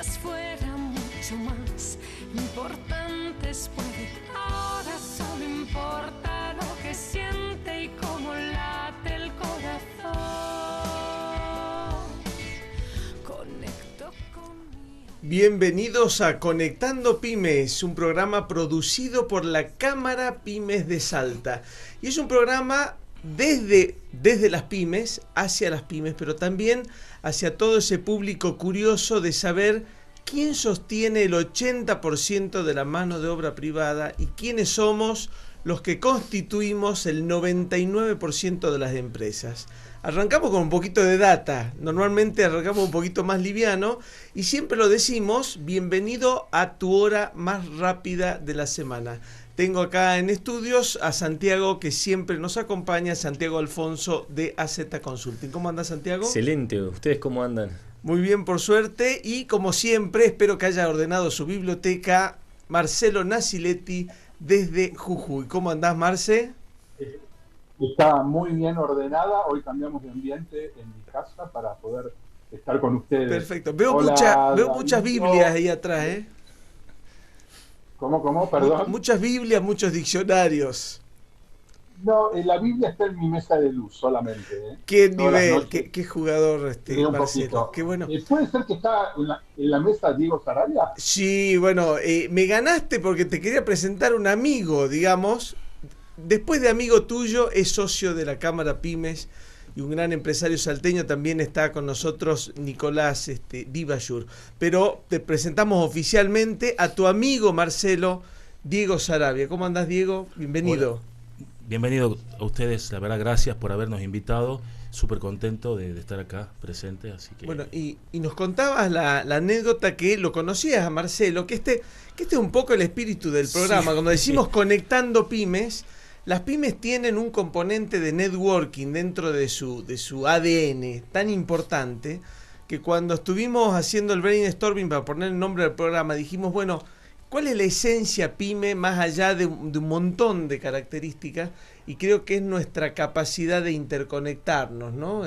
cosas fueran mucho más importantes, puede. Ahora solo importa lo que siente y cómo late el corazón. Conecto con mi... Bienvenidos a Conectando Pymes, un programa producido por la Cámara Pymes de Salta. Y es un programa desde las pymes, hacia las pymes, pero también hacia todo ese público curioso de saber quién sostiene el 80% de la mano de obra privada y quiénes somos los que constituimos el 99% de las empresas. Arrancamos con un poquito de data, normalmente arrancamos un poquito más liviano y siempre lo decimos, bienvenido a tu hora más rápida de la semana. Tengo acá en estudios a Santiago, que siempre nos acompaña, Santiago Alfonso de AZ Consulting. ¿Cómo anda, Santiago? Excelente, ¿ustedes cómo andan? Muy bien, por suerte, y como siempre, espero que haya ordenado su biblioteca, Marcelo Naciletti desde Jujuy. ¿Cómo andás, Marce? Está muy bien ordenada. Hoy cambiamos de ambiente en mi casa para poder estar con ustedes. Perfecto. Veo Hola, muchas Biblias ahí atrás, ¿eh? ¿Cómo? Perdón. Muchas Biblias, muchos diccionarios. No, la Biblia está en mi mesa de luz solamente. Qué nivel, qué jugador, Marcelo. Qué bueno. ¿Puede ser que está en la mesa Diego Sarabia? Sí, bueno, me ganaste porque te quería presentar un amigo, digamos. Después de amigo tuyo, es socio de la Cámara Pymes y un gran empresario salteño. También está con nosotros Nicolás Divayur. Pero te presentamos oficialmente a tu amigo Marcelo, Diego Sarabia. ¿Cómo andás, Diego? Bienvenido. Hola. Bienvenido a ustedes, la verdad, gracias por habernos invitado. Súper contento de estar acá presente. Así que... Bueno, y nos contabas la anécdota que lo conocías a Marcelo, que este es un poco el espíritu del programa. Sí. Cuando decimos Conectando Pymes, las pymes tienen un componente de networking dentro de su ADN tan importante que cuando estuvimos haciendo el brainstorming para poner el nombre del programa, dijimos, bueno, ¿cuál es la esencia pyme más allá de un montón de características? Y creo que es nuestra capacidad de interconectarnos, ¿no?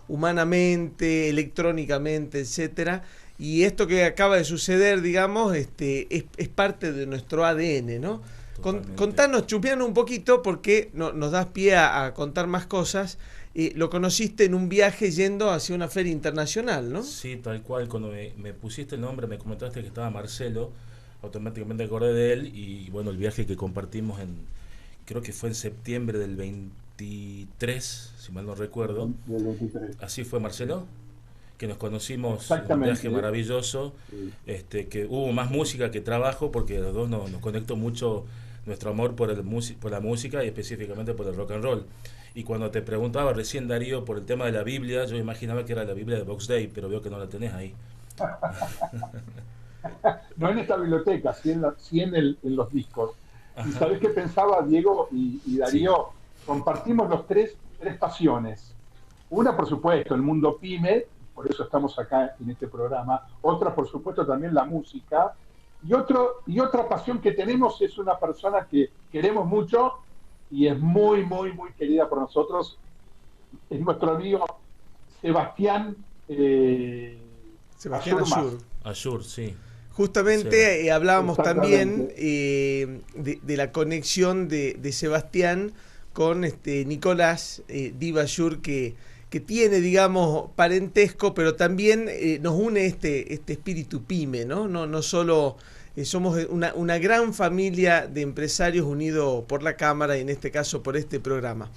Humanamente, electrónicamente, etcétera. Y esto que acaba de suceder, digamos, es parte de nuestro ADN, ¿no? Contanos, chusmeanos un poquito, porque nos das pie a contar más cosas. Lo conociste en un viaje yendo hacia una feria internacional, ¿no? Sí, tal cual. Cuando me pusiste el nombre, me comentaste que estaba Marcelo, automáticamente acordé de él. Y bueno, el viaje que compartimos creo que fue en septiembre del 23, si mal no recuerdo. Del 23. Así fue, Marcelo, que nos conocimos en un viaje maravilloso. Sí. Que hubo más música que trabajo, porque los dos nos conectó mucho nuestro amor por la música y específicamente por el rock and roll. Y cuando te preguntaba recién, Darío, por el tema de la Biblia, yo imaginaba que era la Biblia de Box Day, pero veo que no la tenés ahí. No en esta biblioteca, sí en los discos. Ajá. ¿Y sabés qué pensaba Diego y Darío? Sí. Compartimos los tres pasiones. Una, por supuesto, el mundo pyme, por eso estamos acá en este programa. Otra, por supuesto, también la música. Y otra pasión que tenemos es una persona que queremos mucho y es muy, muy, muy querida por nosotros. Es nuestro amigo Sebastián Ayur, sí. Justamente hablábamos también de la conexión de Sebastián con Nicolás Divayur, que tiene, digamos, parentesco, pero también nos une este espíritu pyme, ¿no? No solo somos una gran familia de empresarios unidos por la Cámara y en este caso por este programa.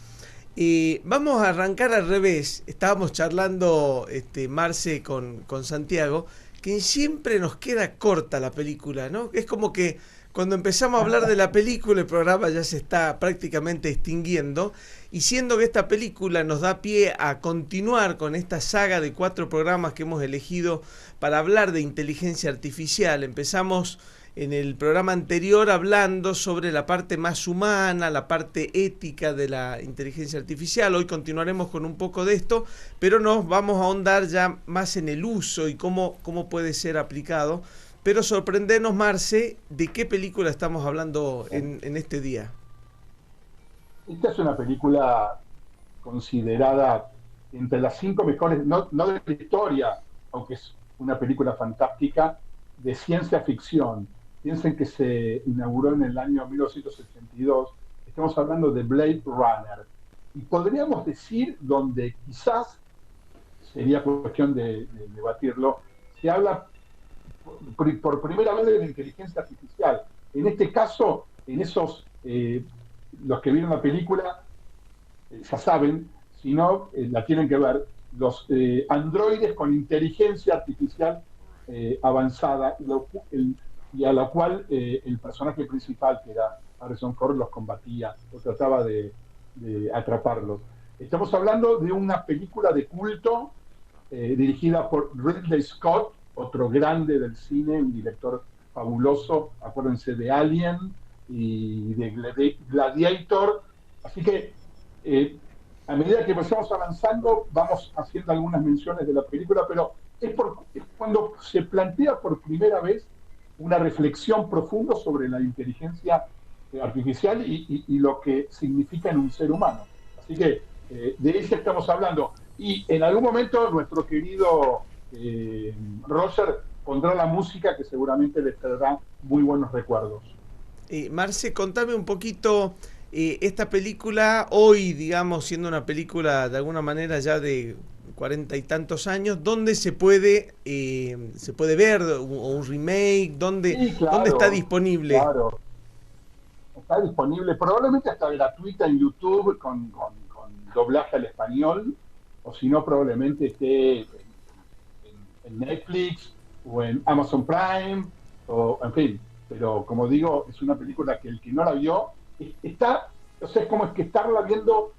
Vamos a arrancar al revés. Estábamos charlando, Marce, con Santiago, que siempre nos queda corta la película, ¿no? Es como que cuando empezamos a hablar de la película, el programa ya se está prácticamente extinguiendo, y siendo que esta película nos da pie a continuar con esta saga de 4 programas que hemos elegido para hablar de inteligencia artificial. Empezamos en el programa anterior hablando sobre la parte más humana, la parte ética de la inteligencia artificial. Hoy continuaremos con un poco de esto, pero nos vamos a ahondar ya más en el uso y cómo puede ser aplicado. Pero sorprendernos, Marce, ¿de qué película estamos hablando en este día? Esta es una película considerada entre las 5 mejores, no de la historia, aunque una película fantástica de ciencia ficción. Piensen que se inauguró en el año 1982. Estamos hablando de Blade Runner. Y podríamos decir, donde quizás sería cuestión de debatirlo, se habla por primera vez de la inteligencia artificial. En este caso, en esos, los que vieron la película, ya saben, si no, la tienen que ver, los androides con inteligencia artificial avanzada, y a la cual el personaje principal, que era Harrison Ford, los combatía o trataba de atraparlos. Estamos hablando de una película de culto dirigida por Ridley Scott, otro grande del cine, un director fabuloso, acuérdense de Alien y de Gladiator. Así que a medida que vamos avanzando, vamos haciendo algunas menciones de la película, pero es cuando se plantea por primera vez una reflexión profunda sobre la inteligencia artificial y lo que significa en un ser humano. Así que de eso estamos hablando. Y en algún momento nuestro querido Roger pondrá la música que seguramente les traerá muy buenos recuerdos. Marce, contame un poquito esta película, hoy, digamos, siendo una película de alguna manera ya de 40 y tantos años, ¿dónde se puede ver un remake? ¿Dónde está disponible? Claro, está disponible, probablemente hasta gratuita en YouTube con doblaje al español, o si no, probablemente esté en Netflix o en Amazon Prime, o en fin. Pero como digo, es una película que el que no la vio está, o sea, es como es que estarla viendo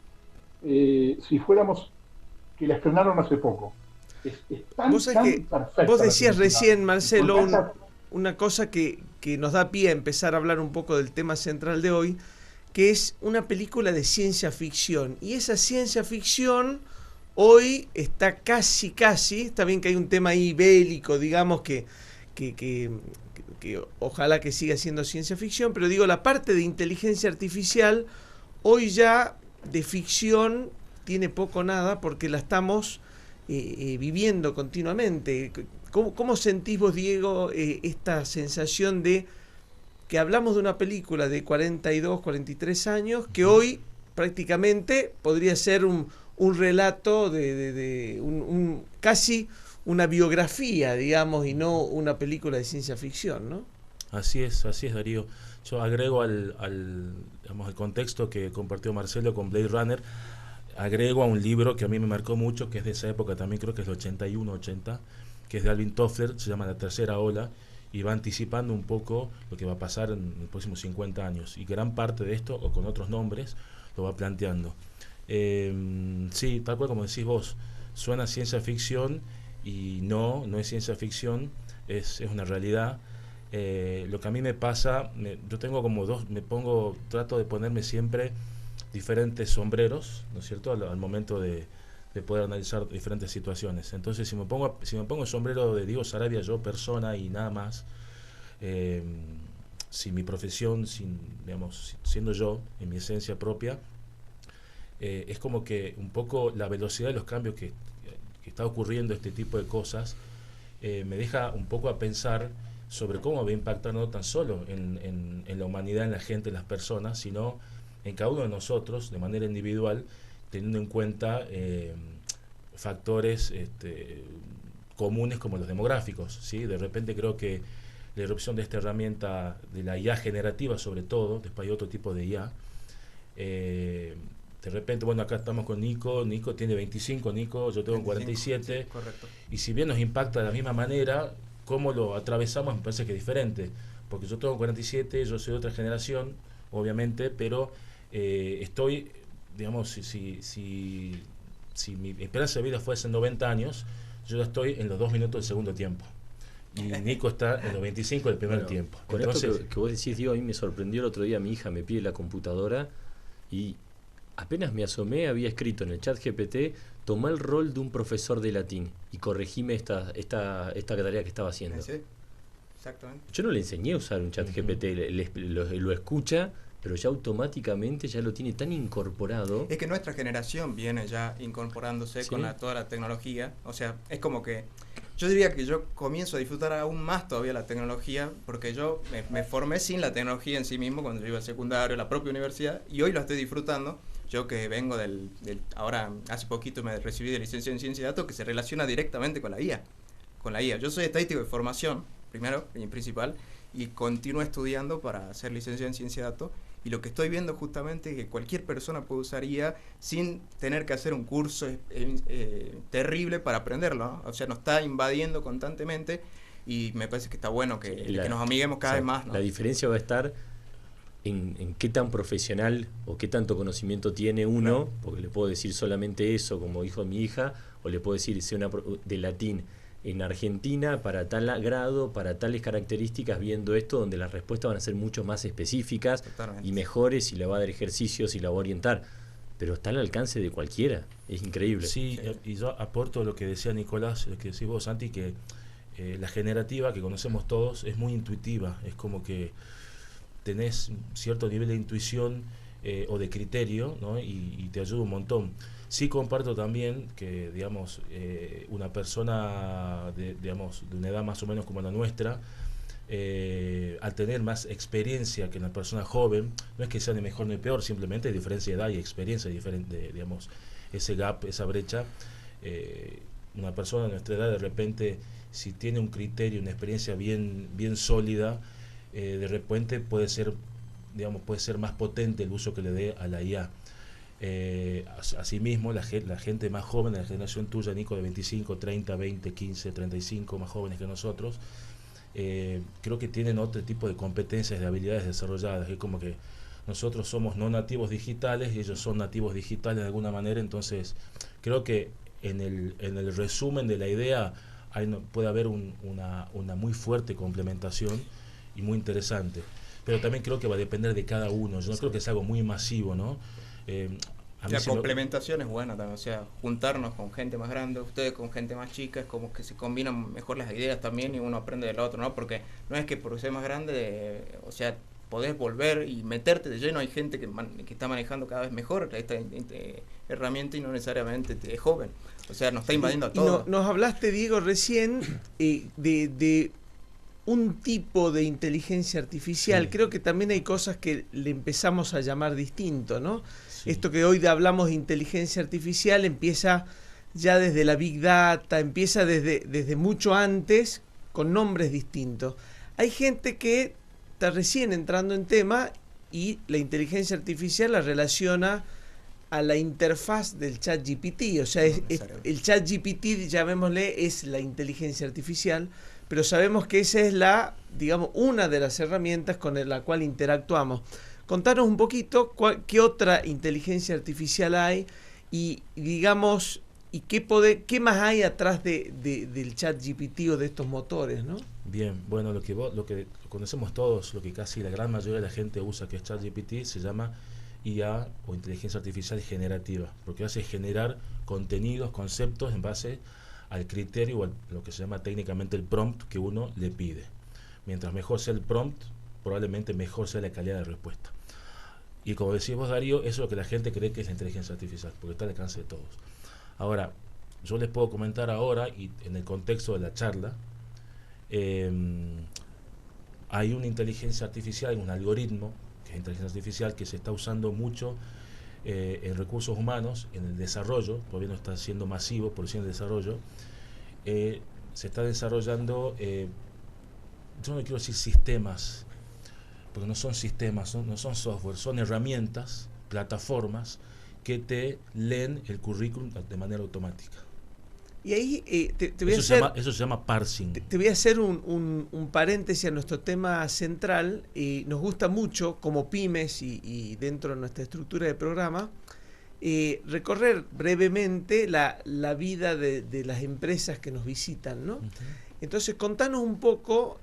si fuéramos que la estrenaron hace poco. Es tan perfecta. Vos decías recién, Marcelo, una cosa que nos da pie a empezar a hablar un poco del tema central de hoy, que es una película de ciencia ficción. Y esa ciencia ficción hoy está casi, está bien que hay un tema ahí bélico, digamos, que ojalá que siga siendo ciencia ficción, pero digo, la parte de inteligencia artificial hoy ya de ficción tiene poco nada, porque la estamos viviendo continuamente. ¿Cómo sentís vos, Diego, esta sensación de que hablamos de una película de 42, 43 años, que hoy prácticamente podría ser un relato de casi una biografía, digamos, y no una película de ciencia ficción, ¿no? Así es, Darío. Yo agrego al contexto que compartió Marcelo con Blade Runner, agrego a un libro que a mí me marcó mucho, que es de esa época también, creo que es del 81-80, que es de Alvin Toffler, se llama La Tercera Ola, y va anticipando un poco lo que va a pasar en los próximos 50 años. Y gran parte de esto, o con otros nombres, lo va planteando. Sí, tal cual como decís vos, suena ciencia ficción, y no es ciencia ficción, es una realidad. Lo que a mí me pasa, yo tengo como trato de ponerme siempre diferentes sombreros, ¿no es cierto?, al momento de poder analizar diferentes situaciones. Entonces, si me pongo el sombrero de Diego Saravia, yo persona y nada más, sin mi profesión, siendo yo en mi esencia propia, es como que un poco la velocidad de los cambios que está ocurriendo este tipo de cosas me deja un poco a pensar sobre cómo va a impactar no tan solo en la humanidad, en la gente, en las personas, sino en cada uno de nosotros de manera individual, teniendo en cuenta factores comunes como los demográficos, ¿sí? De repente creo que la irrupción de esta herramienta de la IA generativa, sobre todo, después hay otro tipo de IA, de repente, bueno, acá estamos con Nico tiene 25, yo tengo 47, sí, correcto. Y si bien nos impacta de la misma manera, cómo lo atravesamos me parece que es diferente, porque yo tengo 47, yo soy de otra generación, obviamente, pero estoy, digamos, si mi esperanza de vida fuese en 90 años, yo ya estoy en los 2 minutos del segundo tiempo. Y Nico está en los 25 del primer tiempo. Con entonces, esto que vos decís, Diego, a mí me sorprendió el otro día, mi hija me pide la computadora y apenas me asomé, había escrito en el chat GPT, tomá el rol de un profesor de latín y corregime esta tarea que estaba haciendo. Sí, exactamente. Yo no le enseñé a usar un chat GPT, lo escucha, pero ya automáticamente ya lo tiene tan incorporado. Es que nuestra generación viene ya incorporándose, ¿sí?, con toda la tecnología. O sea, es como que Yo diría que yo comienzo a disfrutar aún más todavía la tecnología, porque yo me formé sin la tecnología en sí mismo cuando yo iba al secundario, la propia universidad, y hoy lo estoy disfrutando. Yo que vengo ahora hace poquito me recibí de licencia en ciencia de datos, que se relaciona directamente con la IA. Con la IA. Yo soy estadístico de formación, primero y principal, y continúo estudiando para hacer licencia en ciencia de datos. Y lo que estoy viendo justamente es que cualquier persona puede usar IA sin tener que hacer un curso terrible para aprenderlo, ¿no? O sea, nos está invadiendo constantemente y me parece que está bueno que nos amiguemos cada vez más, ¿no? La diferencia va a estar en qué tan profesional o qué tanto conocimiento tiene uno, claro. Porque le puedo decir solamente eso, como dijo mi hija, o le puedo decir de latín en Argentina para tal grado, para tales características, viendo esto, donde las respuestas van a ser mucho más específicas. Totalmente. Y mejores, y le va a dar ejercicios y la va a orientar. Pero está al alcance de cualquiera, es increíble. Sí, y yo aporto lo que decía Nicolás, lo que decís vos, Santi, que la generativa que conocemos todos es muy intuitiva, es como que tenés cierto nivel de intuición o de criterio, ¿no? y te ayuda un montón. Sí comparto también que, digamos, una persona de una edad más o menos como la nuestra, al tener más experiencia que una persona joven, no es que sea ni mejor ni peor, simplemente hay diferencia de edad y experiencia diferente, digamos, ese gap, esa brecha. Una persona de nuestra edad, de repente, si tiene un criterio, una experiencia bien sólida, de repente puede ser más potente el uso que le dé a la IA. Asimismo, la gente más joven de la generación tuya, Nico, de 25, 30, 20, 15, 35, más jóvenes que nosotros, creo que tienen otro tipo de competencias, de habilidades desarrolladas. Es como que nosotros somos no nativos digitales y ellos son nativos digitales de alguna manera. Entonces creo que en el resumen de la idea puede haber una muy fuerte complementación y muy interesante, pero también creo que va a depender de cada uno. Yo no creo que sea algo muy masivo, ¿no? La complementación es buena también, o sea, juntarnos con gente más grande, ustedes con gente más chica, es como que se combinan mejor las ideas también y uno aprende del otro, ¿no? Porque no es que por ser más grande, o sea, podés volver y meterte de lleno. Hay gente que está manejando cada vez mejor esta herramienta y no necesariamente es joven, o sea, nos está invadiendo a todos. Nos hablaste, Diego, recién de un tipo de inteligencia artificial. Sí. Creo que también hay cosas que le empezamos a llamar distinto, ¿no? Sí. Esto que hoy hablamos de inteligencia artificial empieza ya desde la Big Data, empieza desde mucho antes con nombres distintos. Hay gente que está recién entrando en tema y la inteligencia artificial la relaciona a la interfaz del ChatGPT. O sea, el ChatGPT, llamémosle, es la inteligencia artificial, pero sabemos que esa es una de las herramientas con la cual interactuamos. Contanos un poquito qué otra inteligencia artificial hay y digamos, y qué más hay atrás del ChatGPT o de estos motores, ¿no? Bien, bueno, lo que conocemos todos, lo que casi la gran mayoría de la gente usa, que es ChatGPT, se llama IA o inteligencia artificial generativa, porque hace generar contenidos, conceptos en base al criterio o a lo que se llama técnicamente el prompt que uno le pide. Mientras mejor sea el prompt, probablemente mejor sea la calidad de respuesta. Y como decís vos, Darío, eso es lo que la gente cree que es la inteligencia artificial, porque está al alcance de todos. Ahora, yo les puedo comentar ahora, y en el contexto de la charla, hay una inteligencia artificial, un algoritmo, que es inteligencia artificial, que se está usando mucho en recursos humanos, en el desarrollo, todavía no está siendo masivo, por decir el desarrollo, se está desarrollando, yo no quiero decir sistemas, porque no son sistemas, no son software, son herramientas, plataformas que te leen el currículum de manera automática. Y ahí eso se llama parsing. Te voy a hacer un paréntesis a nuestro tema central. Nos gusta mucho, como pymes y dentro de nuestra estructura de programa, recorrer brevemente la vida de las empresas que nos visitan, ¿no? Uh-huh. Entonces, contanos un poco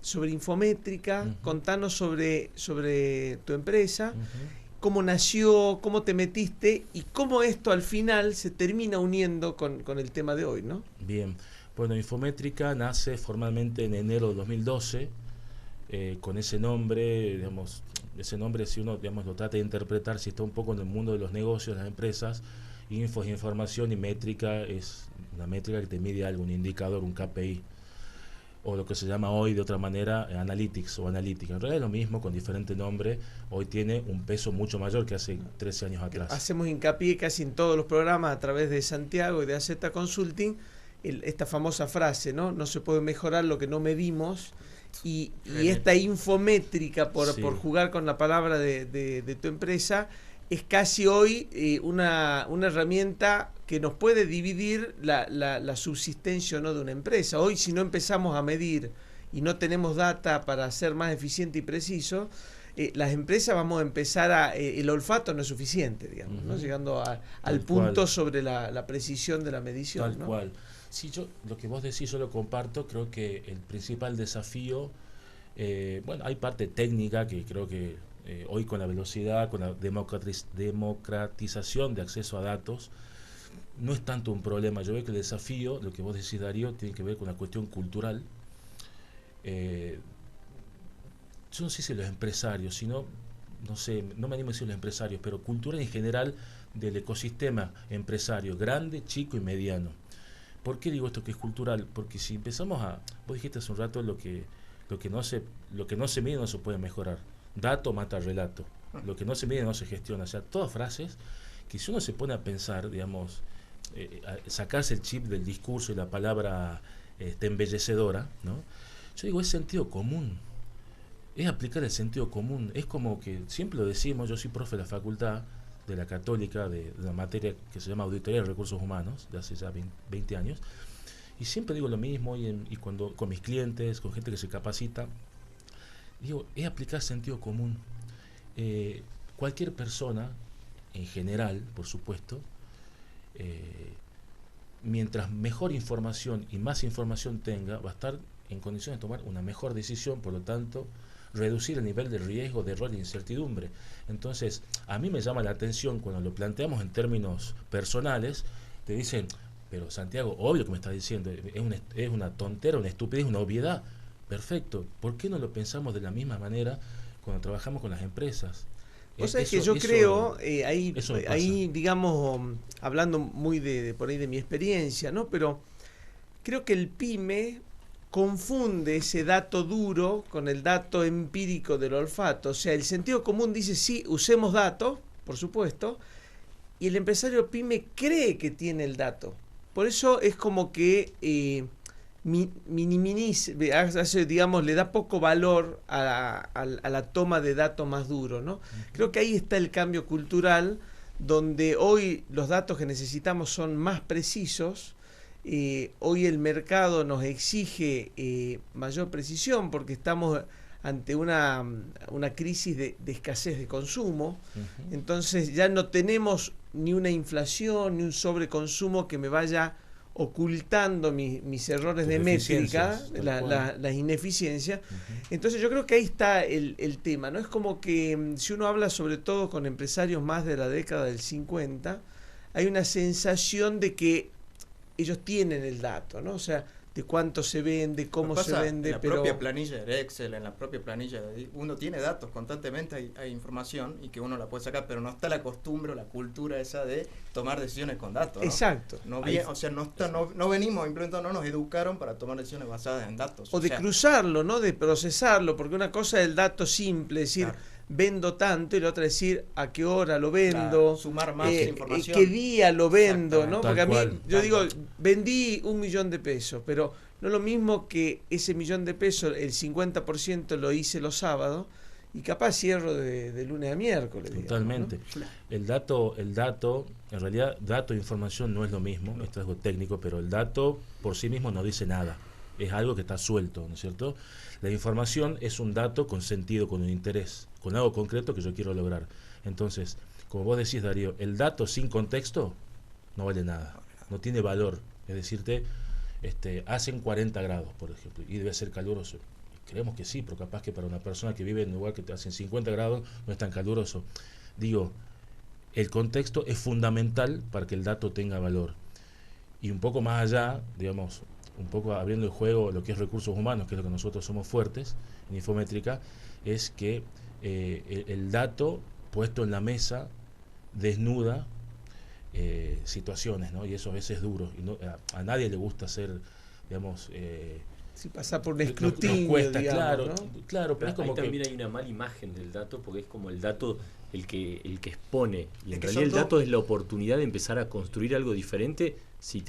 sobre Infométrica, uh-huh. Contanos sobre tu empresa, uh-huh. Cómo nació, cómo te metiste y cómo esto al final se termina uniendo con el tema de hoy, ¿no? Bien, bueno, Infométrica nace formalmente en enero de 2012, con ese nombre, digamos, si uno, digamos, lo trata de interpretar, si está un poco en el mundo de los negocios, las empresas, info es información y métrica es una métrica que te mide algo, un indicador, un KPI, o lo que se llama hoy de otra manera analytics o analítica. En realidad es lo mismo con diferente nombre, hoy tiene un peso mucho mayor que hace 13 años atrás. Hacemos hincapié casi en todos los programas a través de Santiago y de AZ Consulting, esta famosa frase, ¿no? No se puede mejorar lo que no medimos, y esta infométrica, por jugar con la palabra de tu empresa, es casi hoy una herramienta que nos puede dividir la subsistencia o no de una empresa. Hoy, si no empezamos a medir y no tenemos data para ser más eficiente y preciso, las empresas vamos a empezar el olfato no es suficiente, digamos, ¿no? Llegando al punto sobre la precisión de la medición. Tal cual. Sí, lo que vos decís yo lo comparto. Creo que el principal desafío, bueno, hay parte técnica que creo que hoy con la velocidad, con la democratización de acceso a datos, no es tanto un problema. Yo veo que el desafío, lo que vos decís, Darío, tiene que ver con una cuestión cultural. Yo no sé si los empresarios, sino, no sé, no me animo a decir los empresarios, pero cultura en general del ecosistema empresario, grande, chico y mediano. ¿Por qué digo esto que es cultural? Porque si empezamos vos dijiste hace un rato lo que no se mide no se puede mejorar. Dato mata relato. Lo que no se mide no se gestiona. O sea, todas frases que si uno se pone a pensar, digamos, sacarse el chip del discurso y la palabra embellecedora, ¿no? Yo digo, es sentido común. Es aplicar el sentido común. Es como que siempre lo decimos, yo soy profe de la facultad de la Católica, de la materia que se llama Auditoría de Recursos Humanos, de hace ya 20 años, y siempre digo lo mismo, y cuando con mis clientes, con gente que se capacita, digo, es aplicar sentido común. Cualquier persona, en general, por supuesto, mientras mejor información y más información tenga, va a estar en condiciones de tomar una mejor decisión, por lo tanto, reducir el nivel de riesgo, de error e incertidumbre. Entonces, a mí me llama la atención cuando lo planteamos en términos personales, te dicen, pero Santiago, obvio que me estás diciendo, es una tontera, una estupidez, una obviedad. Perfecto, ¿por qué no lo pensamos de la misma manera cuando trabajamos con las empresas? O sea, que yo creo, ahí digamos, hablando muy por ahí de mi experiencia, ¿no? Pero creo que el PYME confunde ese dato duro con el dato empírico del olfato. O sea, el sentido común dice, sí, usemos datos, por supuesto, y el empresario PYME cree que tiene el dato. Por eso es como que minimiza, digamos, le da poco valor a la toma de datos más duro, ¿no? Creo que ahí está el cambio cultural, donde hoy los datos que necesitamos son más precisos. Hoy el mercado nos exige mayor precisión porque estamos ante una crisis de escasez de consumo. Entonces ya no tenemos ni una inflación ni un sobreconsumo que me vaya ocultando mis errores de métrica, las ineficiencias. Entonces yo creo que ahí está el tema, ¿no? Es como que si uno habla sobre todo con empresarios más de la década del 50, hay una sensación de que ellos tienen el dato, ¿no? O sea, de cuánto se vende, cómo se vende. En la propia planilla de Excel, en la propia planilla uno tiene datos, constantemente hay información y que uno la puede sacar, pero no está la costumbre o la cultura esa de tomar decisiones con datos, ¿no? Exacto. O sea, no venimos implementando, no nos educaron para tomar decisiones basadas en datos. O de cruzarlo, ¿no? De procesarlo, porque una cosa es el dato simple, es decir, vendo tanto, y la otra es decir a qué hora lo vendo, sumar más información, qué día lo vendo, ¿no? Porque a mí, yo digo, vendí 1 millón de pesos, pero no es lo mismo que ese 1 millón de pesos, el 50% lo hice los sábados, y capaz cierro de lunes a miércoles. Totalmente. Digamos, ¿no? El dato, en realidad, dato e información no es lo mismo, esto es algo técnico, pero el dato por sí mismo no dice nada. Es algo que está suelto, ¿no es cierto? La información es un dato con sentido, con un interés, con algo concreto que yo quiero lograr. Entonces, como vos decís, Darío, el dato sin contexto no vale nada, no tiene valor. Es decirte, hacen 40 grados, por ejemplo, y debe ser caluroso. Creemos que sí, pero capaz que para una persona que vive en un lugar que te hacen 50 grados no es tan caluroso. Digo, el contexto es fundamental para que el dato tenga valor. Y un poco más allá, digamos, un poco abriendo el juego lo que es recursos humanos, que es lo que nosotros somos fuertes en Infométrica, es que el dato puesto en la mesa desnuda situaciones, ¿no? Y eso a veces es duro. Y a nadie le gusta ser, digamos... si pasa por un escrutinio, nos cuesta, digamos, claro, ¿no? Claro, pero es como ahí que... también hay una mala imagen del dato, porque es como el dato el que expone, y es en que realidad el dato es la oportunidad de empezar a construir algo diferente. Si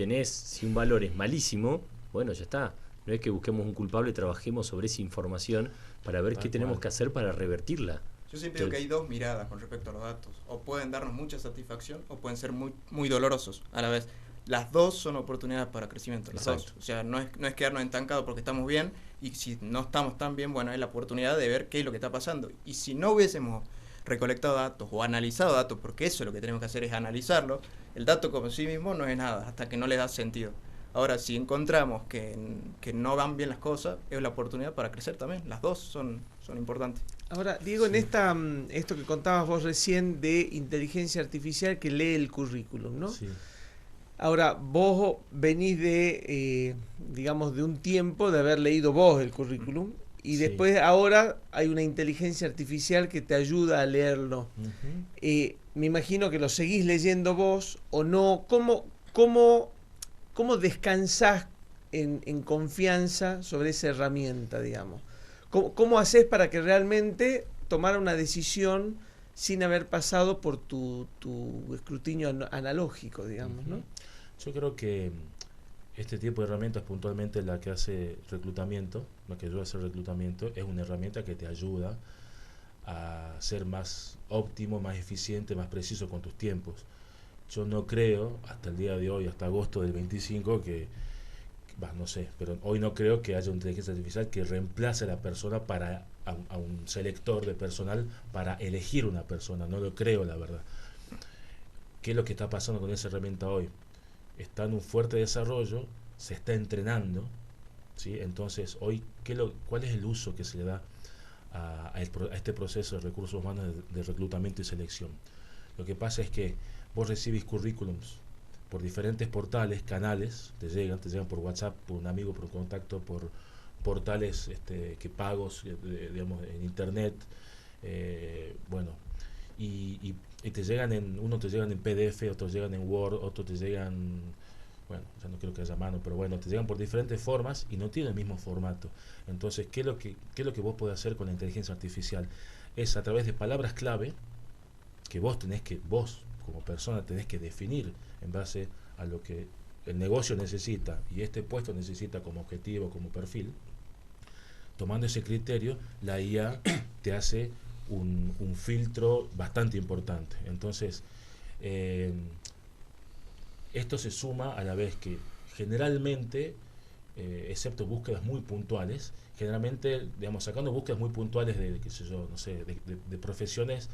un valor es malísimo, bueno, ya está. No es que busquemos un culpable, trabajemos sobre esa información para ver qué tenemos que hacer para revertirla. Yo siempre digo que hay dos miradas con respecto a los datos. O pueden darnos mucha satisfacción o pueden ser muy, muy dolorosos a la vez. Las dos son oportunidades para crecimiento, las dos. O sea, no es quedarnos estancados porque estamos bien, y si no estamos tan bien, bueno, es la oportunidad de ver qué es lo que está pasando. Y si no hubiésemos recolectado datos o analizado datos, porque eso es lo que tenemos que hacer, es analizarlo, el dato como sí mismo no es nada, hasta que no le da sentido. Ahora, si encontramos que no van bien las cosas, es la oportunidad para crecer también. Las dos son importantes. Ahora, Diego, en esto que contabas vos recién de inteligencia artificial que lee el currículum, ¿no? Sí. Ahora, vos venís de, digamos, de un tiempo de haber leído vos el currículum, y después ahora hay una inteligencia artificial que te ayuda a leerlo. Me imagino que lo seguís leyendo vos o no. ¿Cómo descansás en confianza sobre esa herramienta, digamos? ¿Cómo haces para que realmente tomara una decisión sin haber pasado por tu escrutinio analógico, digamos, ¿no? Yo creo que este tipo de herramientas, puntualmente la que hace reclutamiento, lo que ayuda a hacer reclutamiento, es una herramienta que te ayuda a ser más óptimo, más eficiente, más preciso con tus tiempos. Yo no creo, hasta el día de hoy, hasta agosto del 25, no sé, pero hoy no creo que haya una inteligencia artificial que reemplace a la persona a un selector de personal para elegir una persona. No lo creo, la verdad. ¿Qué es lo que está pasando con esa herramienta hoy? Está en un fuerte desarrollo, se está entrenando, ¿sí? Entonces, hoy, ¿cuál es el uso que se le da a este proceso de recursos humanos de reclutamiento y selección? Lo que pasa es que vos recibís currículums por diferentes portales, canales, te llegan por WhatsApp, por un amigo, por un contacto, por portales que pagos, digamos, en internet, y te llegan uno te llegan en PDF, otros llegan en Word, otros te llegan, bueno, ya no quiero que haya mano, pero bueno, te llegan por diferentes formas y no tienen el mismo formato. Entonces, ¿qué es lo que vos podés hacer con la inteligencia artificial? Es a través de palabras clave que vos como persona tenés que definir en base a lo que el negocio necesita y este puesto necesita como objetivo, como perfil. Tomando ese criterio, la IA te hace un filtro bastante importante. Entonces, esto se suma a la vez que generalmente, excepto búsquedas muy puntuales, generalmente, digamos, sacando búsquedas muy puntuales de profesiones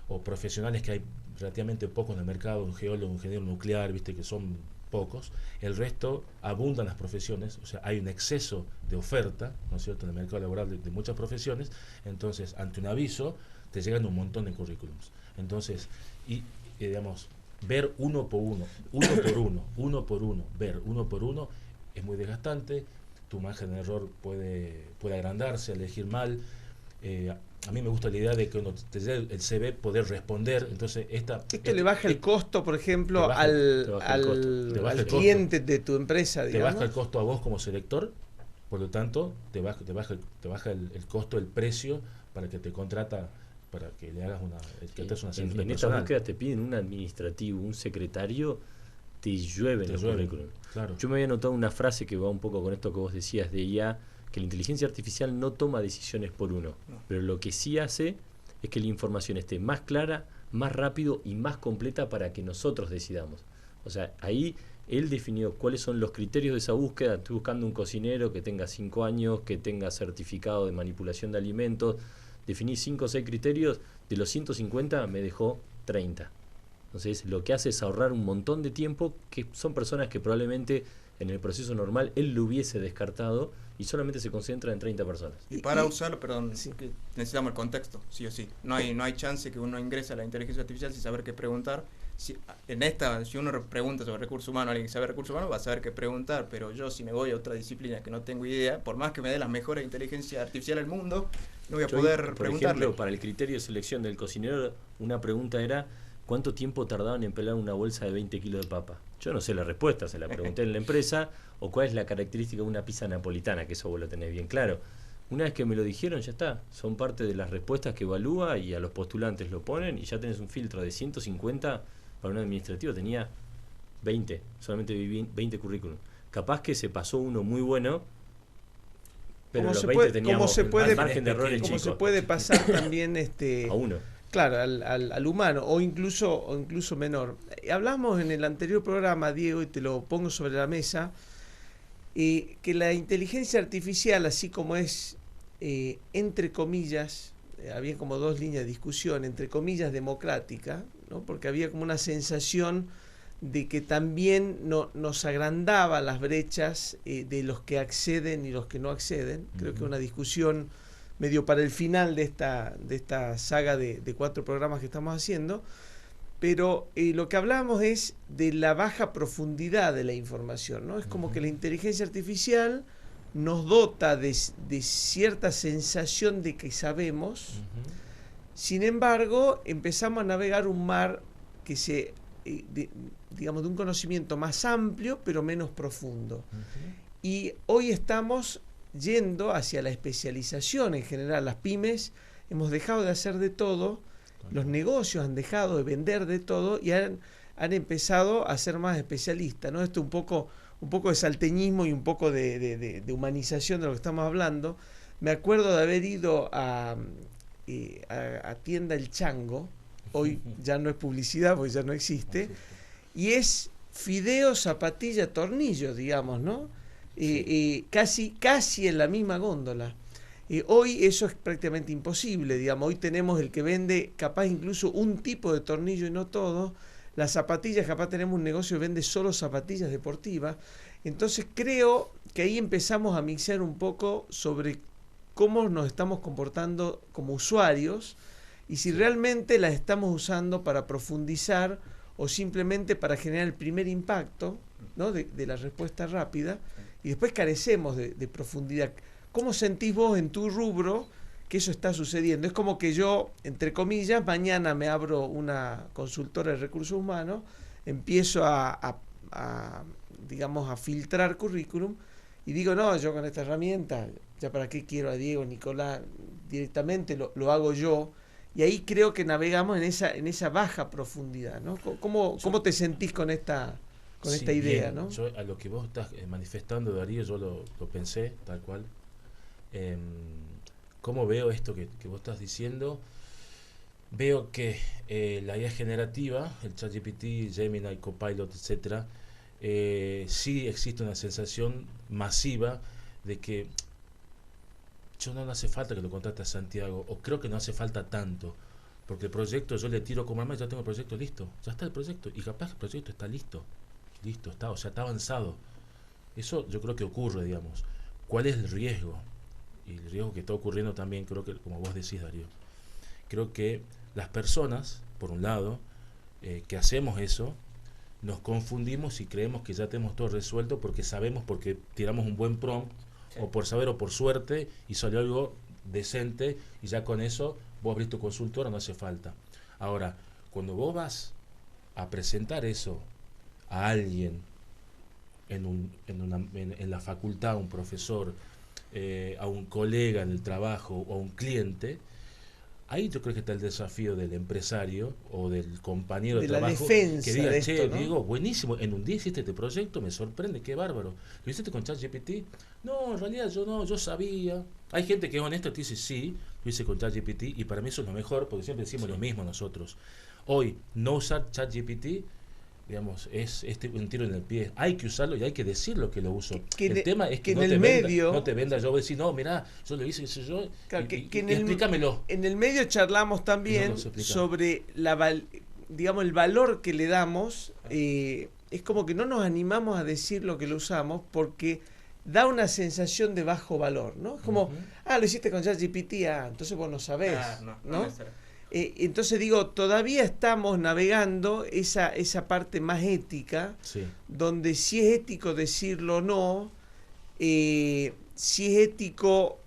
o profesionales que hay relativamente pocos en el mercado, un geólogo, un ingeniero nuclear, viste que son pocos, el resto abundan las profesiones, o sea, hay un exceso de oferta, ¿no es cierto?, en el mercado laboral de muchas profesiones. Entonces, ante un aviso, te llegan un montón de currículums. Entonces, digamos, ver uno por uno, ver uno por uno, es muy desgastante, tu margen de error puede agrandarse, elegir mal. A mí me gusta la idea de que cuando te llegue el CV poder responder. Entonces esto le baja el costo, por ejemplo, al cliente de tu empresa, digamos. Te baja el costo a vos como selector, por lo tanto te baja el costo, el precio para que te contrata, para que le hagas una selección en esta búsqueda te piden un administrativo, un secretario, te llueven los currículum. Claro. Yo me había notado una frase que va un poco con esto que vos decías de IA, que la inteligencia artificial no toma decisiones por uno, pero lo que sí hace es que la información esté más clara, más rápido y más completa para que nosotros decidamos. O sea, ahí él definió cuáles son los criterios de esa búsqueda. Estoy buscando un cocinero que tenga 5 años, que tenga certificado de manipulación de alimentos. Definí 5 o 6 criterios, de los 150 me dejó 30. Entonces, lo que hace es ahorrar un montón de tiempo, que son personas que probablemente en el proceso normal él lo hubiese descartado, y solamente se concentra en 30 personas. Y para usarlo, que necesitamos el contexto, sí o sí. No hay chance que uno ingrese a la inteligencia artificial sin saber qué preguntar. Si uno pregunta sobre recursos humanos, alguien que sabe recursos humanos va a saber qué preguntar, pero yo si me voy a otra disciplina que no tengo idea, por más que me dé las mejores inteligencia artificial del mundo, no voy a poder preguntarle. Por ejemplo, para el criterio de selección del cocinero, una pregunta era ¿cuánto tiempo tardaban en pelar una bolsa de 20 kilos de papa? Yo no sé la respuesta, se la pregunté en la empresa, o cuál es la característica de una pizza napolitana, que eso vos lo tenés bien claro. Una vez que me lo dijeron, ya está, son parte de las respuestas que evalúa y a los postulantes lo ponen y ya tenés un filtro de 150, para un administrativo tenía 20, solamente vi 20 currículum. Capaz que se pasó uno muy bueno, pero los 20 teníamos al margen de errores chicos. Como se puede pasar también a uno. Claro, al humano, o incluso menor. Hablamos en el anterior programa, Diego, y te lo pongo sobre la mesa, que la inteligencia artificial, así como es, entre comillas, había como dos líneas de discusión, entre comillas, democrática, ¿no? Porque había como una sensación de que también nos agrandaba las brechas de los que acceden y los que no acceden. Creo que una discusión medio para el final de esta saga de 4 programas que estamos haciendo, pero lo que hablamos es de la baja profundidad de la información, ¿no? Es como que la inteligencia artificial nos dota de cierta sensación de que sabemos, sin embargo, empezamos a navegar un mar que digamos, de un conocimiento más amplio, pero menos profundo. Y hoy estamos yendo hacia la especialización en general. Las pymes hemos dejado de hacer de todo, los negocios han dejado de vender de todo y han empezado a ser más especialistas, ¿no? Esto un poco de salteñismo y un poco de humanización de lo que estamos hablando. Me acuerdo de haber ido a tienda El Chango, hoy ya no es publicidad porque ya no existe, y es fideo, zapatilla, tornillo, digamos, ¿no? Casi en la misma góndola. Hoy eso es prácticamente imposible, digamos. Hoy tenemos el que vende capaz incluso un tipo de tornillo y no todo. Las zapatillas, capaz tenemos un negocio que vende solo zapatillas deportivas. Entonces creo que ahí empezamos a mixear un poco sobre cómo nos estamos comportando como usuarios y si realmente las estamos usando para profundizar o simplemente para generar el primer impacto, ¿no? de la respuesta rápida, y después carecemos de profundidad. ¿Cómo sentís vos en tu rubro que eso está sucediendo? Es como que yo, entre comillas, mañana me abro una consultora de recursos humanos, empiezo a filtrar currículum y digo, no, yo con esta herramienta, ya para qué quiero a Diego, Nicolás, directamente lo hago yo. Y ahí creo que navegamos en esa baja profundidad, ¿no? ¿Cómo te sentís con esta idea, bien, ¿no? Yo a lo que vos estás manifestando, Darío, yo lo pensé tal cual. ¿Cómo veo esto que vos estás diciendo? Veo que la IA generativa, el ChatGPT, Gemini, Copilot, etcétera, sí existe una sensación masiva de que no hace falta que lo contrate a Santiago, o creo que no hace falta tanto, porque el proyecto yo le tiro como arma y ya tengo el proyecto listo, ya está el proyecto, y capaz el proyecto está listo está, o sea, está avanzado. Eso yo creo que ocurre, digamos. ¿Cuál es el riesgo? Y el riesgo que está ocurriendo también, creo que, como vos decís, Darío, creo que las personas, por un lado, que hacemos eso, nos confundimos y creemos que ya tenemos todo resuelto porque tiramos un buen prompt, o por saber o por suerte, y salió algo decente, y ya con eso vos abrís tu consultora, no hace falta. Ahora, cuando vos vas a presentar eso a alguien en la facultad, a un profesor, a un colega en el trabajo o a un cliente, ahí yo creo que está el desafío del empresario o del compañero de trabajo que diga, de esto, ¿no? Diego, buenísimo, en un día hiciste este proyecto, me sorprende, qué bárbaro. ¿Lo hiciste con ChatGPT? No, en realidad yo sabía. Hay gente que es honesta y te dice, sí, lo hice con ChatGPT, y para mí eso es lo mejor, porque siempre decimos lo mismo nosotros. Hoy, no usar ChatGPT, digamos, es un tiro en el pie. Hay que usarlo y hay que decirlo que lo uso. El tema es que no te venda, yo voy a decir, no, mirá, yo lo hice, qué sé yo, claro, explícamelo. En el medio charlamos también sobre el valor que le damos. Es como que no nos animamos a decir lo que lo usamos porque da una sensación de bajo valor, ¿no? Es como, lo hiciste con ChatGPT, entonces vos no sabés, ¿no? Entonces digo, todavía estamos navegando esa parte más ética, donde si es ético decirlo o no, si es ético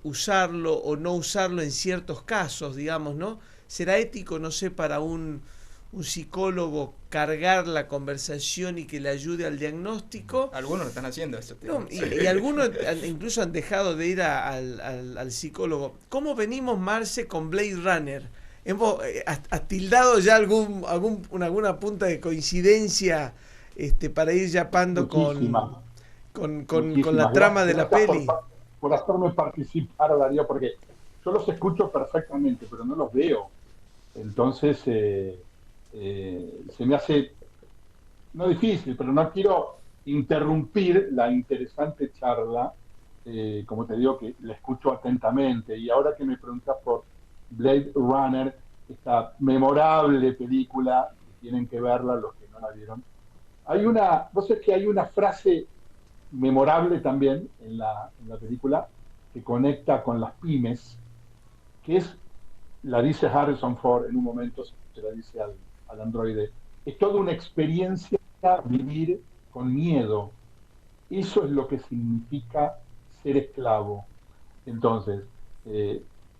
usarlo o no usarlo en ciertos casos, digamos, ¿no? Será ético, no sé, para un un psicólogo cargar la conversación y que le ayude al diagnóstico. Algunos lo están haciendo eso. No, y algunos incluso han dejado de ir al psicólogo. ¿Cómo venimos, Marce, con Blade Runner? ¿Has tildado ya alguna punta de coincidencia para ir yapando con la trama de la peli? Por hacerme participar, Darío, porque yo los escucho perfectamente, pero no los veo. Entonces, se me hace, no difícil, pero no quiero interrumpir la interesante charla. Como te digo, que la escucho atentamente. Y ahora que me preguntas por Blade Runner, esta memorable película, que tienen que verla los que no la vieron. Vos sabés que hay una frase memorable también en la película que conecta con las pymes, que la dice Harrison Ford en un momento, se la dice al androide: es toda una experiencia vivir con miedo. Eso es lo que significa ser esclavo. Entonces,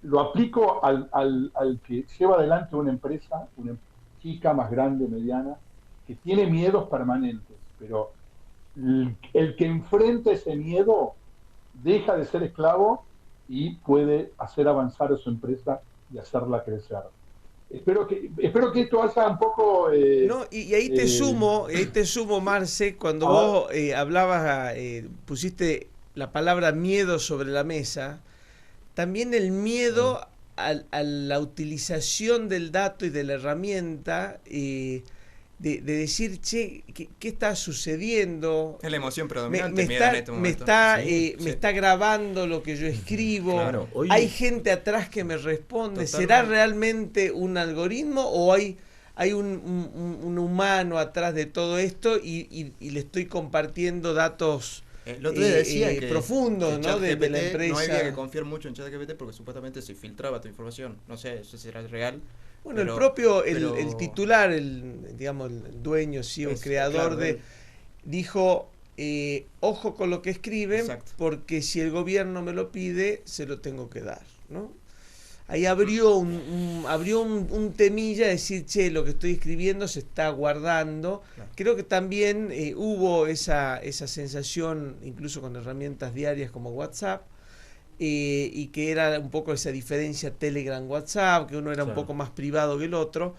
lo aplico al que lleva adelante una empresa, una chica más grande, mediana, que tiene miedos permanentes, pero el que enfrenta ese miedo deja de ser esclavo y puede hacer avanzar a su empresa y hacerla crecer. Espero que esto haya un poco... no, y ahí te sumo, Marce, cuando vos hablabas, pusiste la palabra miedo sobre la mesa, también el miedo a la utilización del dato y de la herramienta, de decir, che, ¿qué está sucediendo? Es la emoción predominante. Me está grabando lo que yo escribo. Claro, hay gente atrás que me responde. Totalmente. ¿Será realmente un algoritmo o hay un humano atrás de todo esto y le estoy compartiendo datos profundos, ¿no? de la empresa? No había que confiar mucho en ChatGPT porque supuestamente se filtraba tu información. No sé si será real. Bueno, el titular, el dueño, CEO, creador dijo, ojo con lo que escriben, exacto, porque si el gobierno me lo pide, se lo tengo que dar, ¿no? Ahí abrió un temilla de decir, che, lo que estoy escribiendo se está guardando. Claro. Creo que también hubo esa sensación, incluso con herramientas diarias como WhatsApp, y que era un poco esa diferencia Telegram-WhatsApp, que uno era un poco más privado que el otro.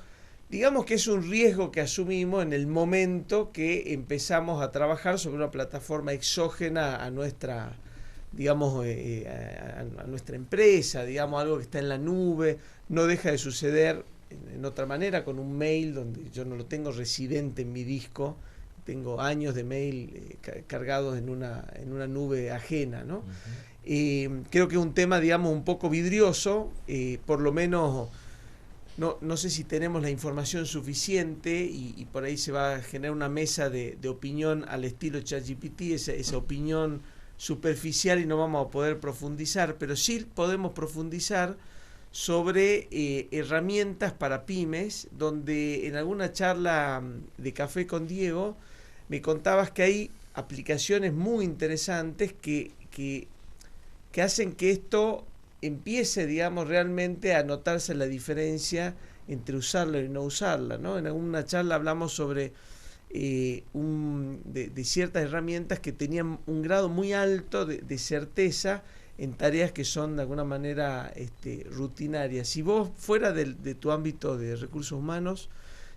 Digamos que es un riesgo que asumimos en el momento que empezamos a trabajar sobre una plataforma exógena a nuestra, a nuestra empresa, algo que está en la nube. No deja de suceder en otra manera con un mail donde yo no lo tengo residente en mi disco, tengo años de mail cargados en una nube ajena, ¿no? Creo que es un tema, un poco vidrioso, por lo menos no sé si tenemos la información suficiente y por ahí se va a generar una mesa de opinión al estilo ChatGPT, esa opinión superficial, y no vamos a poder profundizar, pero sí podemos profundizar sobre herramientas para pymes, donde en alguna charla de Café con Diego me contabas que hay aplicaciones muy interesantes que hacen que esto empiece, realmente a notarse la diferencia entre usarla y no usarla, ¿no? En alguna charla hablamos sobre de ciertas herramientas que tenían un grado muy alto de certeza en tareas que son de alguna manera rutinarias. Si vos, fuera de tu ámbito de recursos humanos,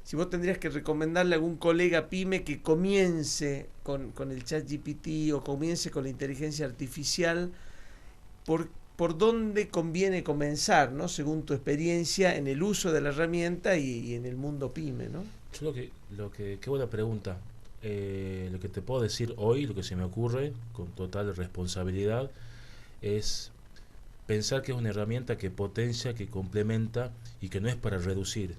si vos tendrías que recomendarle a algún colega pyme que comience con el ChatGPT o comience con la inteligencia artificial, ¿por dónde conviene comenzar, ¿no? Según tu experiencia en el uso de la herramienta y en el mundo pyme, ¿no? Yo qué buena pregunta. Lo que te puedo decir hoy, lo que se me ocurre con total responsabilidad, es pensar que es una herramienta que potencia, que complementa y que no es para reducir